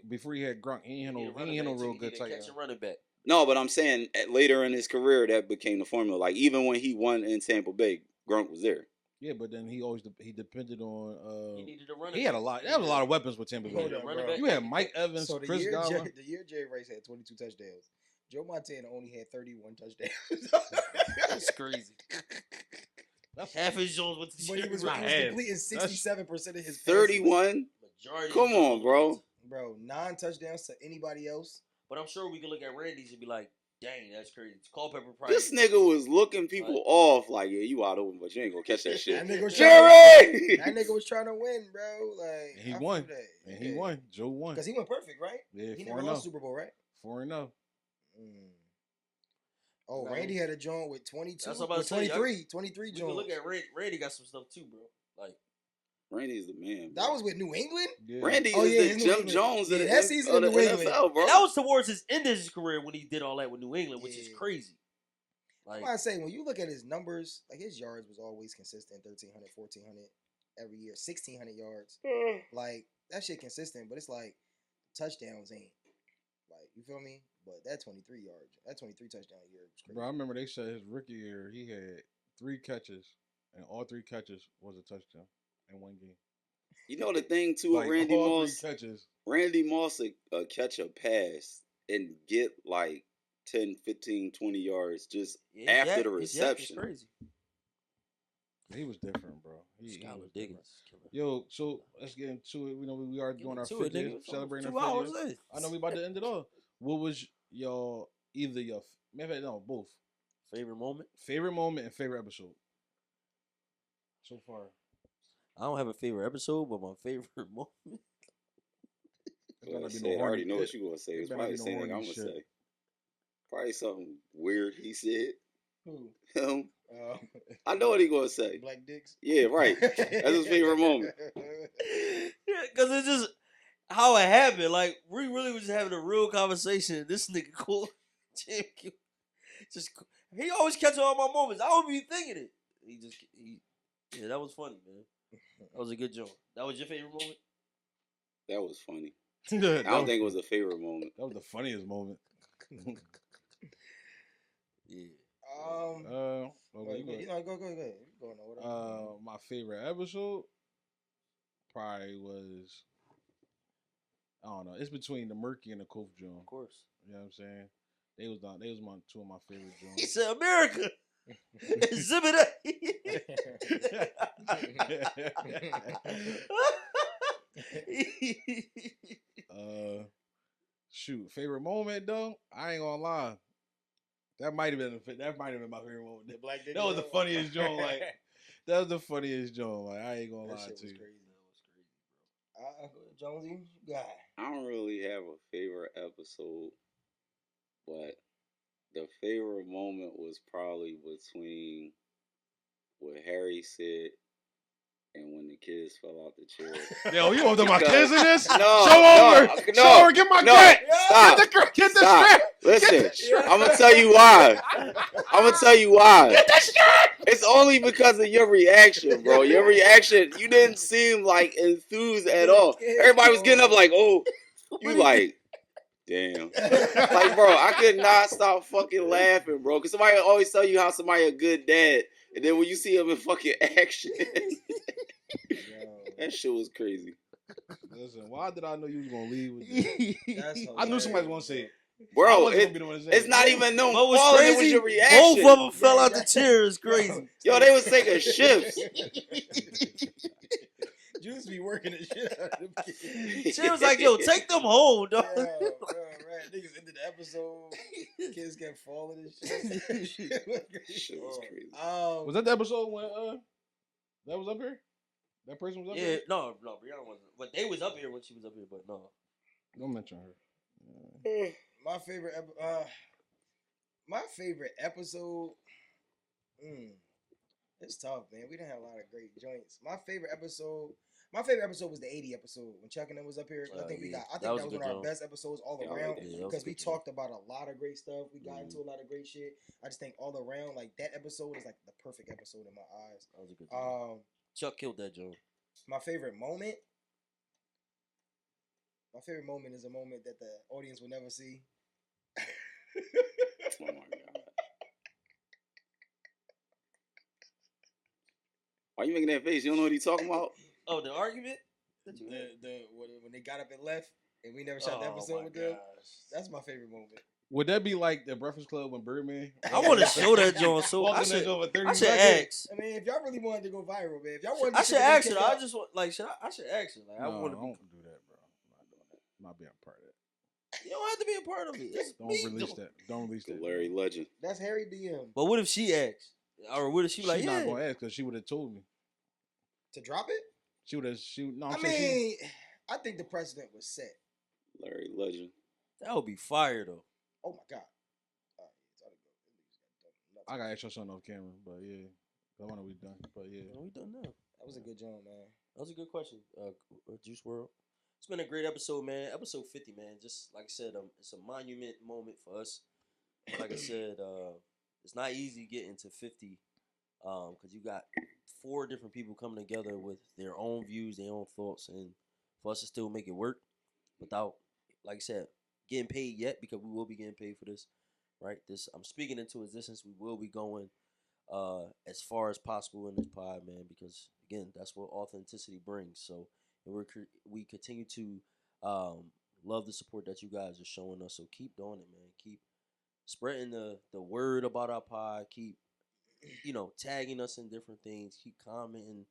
before he had Gronk, he ain't He had need a no running back, real too. He good need a tight end. catching running back. No, but I'm saying later in his career that became the formula. Like even when he won in Tampa Bay, Gronk was there. Yeah, but then he depended on. He needed a running He back. had a lot. That was a lot of weapons with Tampa Hold Bay. up, running bro. back. You had Mike Evans, So the Chris year, Godwin. the year Jerry Rice had 22 touchdowns, Joe Montana only had 31 touchdowns. That's crazy. Half his Jones went to But he was Not half. completing 67% of his passes. 31. Majority. Come on, bro. Bro, 9 touchdowns to anybody else. But I'm sure we can look at Randy's and be like, dang, that's crazy. Culpepper probably. This nigga was looking people off like, yeah, you out open, but you ain't gonna catch that shit. That nigga was Jerry! That nigga was trying to win, bro. Like And he I won. feel that. And he won. Joe won. Because he went perfect, right? Yeah, He 4 never and lost 0. Super Bowl, right? 4 and 0. Oh, Nah, Randy had a joint with 22. That's what I'm about with to say, 23 we can joints. look at Randy. Randy got some stuff too, bro. Like, Randy's the man. That bro. was with New England? Yeah. Randy Oh, yeah, is his the New Jim England. Jones of Yeah, the, that season of the in New England. NFL, bro. and that was towards his end of his career when he did all that with New England, which is Yeah. crazy. I'm Like, gonna say when you look at his numbers, like his yards was always consistent, 1,300, 1,400 every year, 1,600 yards. Like that shit consistent, but it's like touchdowns ain't. Like you feel me? But that 23 yards, that 23 touchdown year was crazy. Bro, I remember they said his rookie year he had 3 catches, and all 3 catches was a touchdown in one game. You know the thing too with Like, Randy all Moss. 3 catches. Randy Moss would catch a pass and get like 10, 15, 20 yards just yeah, after the his yak is reception. crazy. He was different, bro. He Skylar was different. Diggins. Yo, so let's get into it. We know we are doing our Get into it, 50th, nigga. celebrating 2 our hours 50th. in. I know we about to end it off. What was your matter of fact, no, both Favorite moment? favorite moment and favorite episode so far? I don't have a favorite episode, but my favorite moment. It's gonna be Say no it, I already horny- know what you gonna say. it It's better probably be the no same thing I'm horny gonna shit. say. Probably something weird he said. Who? Him. Uh, I know what he gonna say. Black dicks. Yeah, right. That's his favorite moment. Yeah, because it's just how it happened. Like, we really was just having a real conversation. This nigga cool. He always catch all my moments. I don't be thinking it. Yeah, that was funny, man. That was a good joke. That was your favorite moment? That was funny. That I don't was- think it was a favorite moment. that was the funniest moment. Yeah. Okay, Wait, go ahead. you know, go. You going on? Whatever. My favorite episode probably was, I don't know. It's between the Murky and the Kof Joint. Of course. You know what I'm saying? They was my 2 of my favorite He joints. said, America. Exhibit A. Shoot, favorite moment though. I ain't gonna lie. That might have been my favorite moment. The black That was the funniest joke. Like that was the funniest joke. Like I ain't gonna That lie shit to was you. crazy. Jonesy, God. I don't really have a favorite episode, but the favorite moment was probably between what Harry said and when the kids fell out the chair. Yo, you want my kids in this? No, Show over. Show over. Get my cat. Stop. Get the Stop. strap. Listen, I'm gonna tell you why. Get the strap. It's only because of your reaction, bro. Your reaction, you didn't seem like enthused at all. Everybody was getting up like, oh, you like, damn. Like, bro, I could not stop fucking laughing, bro. Because somebody always tell you how somebody a good dad. And then when you see him in fucking action, that shit was crazy. Listen, why did I know you was gonna leave with this? I knew somebody was gonna say it. Bro, it's not even no fault. It was your reaction. Both of them fell out the chair. It's crazy. Yo, they was taking shifts. Juice be working the shit out of them kids. She was like, yo, take them home, dog. Right. Niggas ended the episode. Kids kept falling and shit. Shit was crazy. Was that the episode when that was up here? That person was up here? No, Brianna wasn't. But they was up here when she was up here, but no. Don't mention her. My favorite episode. It's tough, man. We didn't have a lot of great joints. My favorite episode was the 80 episode when Chuck and them was up here. I think that was one of our best episodes all around because we talked about a lot of great stuff. We got into a lot of great shit. I just think all around, like that episode is like the perfect episode in my eyes. That was a good joke. Chuck killed that joke. My favorite moment is a moment that the audience will never see. Oh my god. Why you making that face? You don't know what he's talking about? Oh, the argument? When they got up and left and we never shot the episode with them. That's my favorite moment. Would that be like the Breakfast Club when Birdman? I want to show that joint, so I should ask. I mean, if y'all really wanted to go viral, man, if y'all wanted, I should ask her. I just want, like, I should ask her. Like, No, I want to don't do that, bro. I'm not doing that. I'm not being a part of that. You don't have to be a part of it. It's Don't me. release that. Don't release that. Larry Legend. That's Harry DM. But what if she asks? Or what if she She's like, not yeah. gonna ask because she would have told me. To drop it? She would have. No, I think the precedent was set. Larry Legend. That would be fire, though. Oh my god. I gotta ask your son off camera, but yeah, I want to be done. But yeah, We done now. That was a good job, man. That was a good question, Juice WRLD. It's been a great episode, man. Episode 50, man. Just like I said, it's a monument moment for us. Like I said, it's not easy getting to 50 because you got 4 different people coming together with their own views, their own thoughts, and for us to still make it work without, like I said, getting paid yet, because we will be getting paid for this, right? I'm speaking into existence. We will be going as far as possible in this pod, man, because again, that's what authenticity brings. So, and we continue to love the support that you guys are showing us. So keep doing it, man. Keep spreading the word about our pod. Keep tagging us in different things. Keep commenting.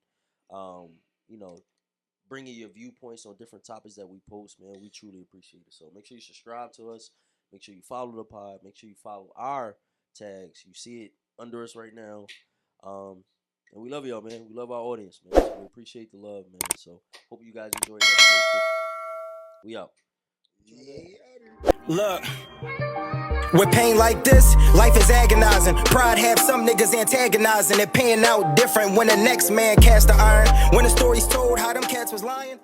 Bringing your viewpoints on different topics that we post, man. We truly appreciate it. So make sure you subscribe to us. Make sure you follow the pod. Make sure you follow our tags. You see it under us right now. And we love y'all, man. We love our audience, man. So we appreciate the love, man. So hope you guys enjoyed episode 50. We out. Look, with pain like this, life is agonizing. Pride have some niggas antagonizing. It paying out different when the next man cast the iron. When the story's told how them cats was lying.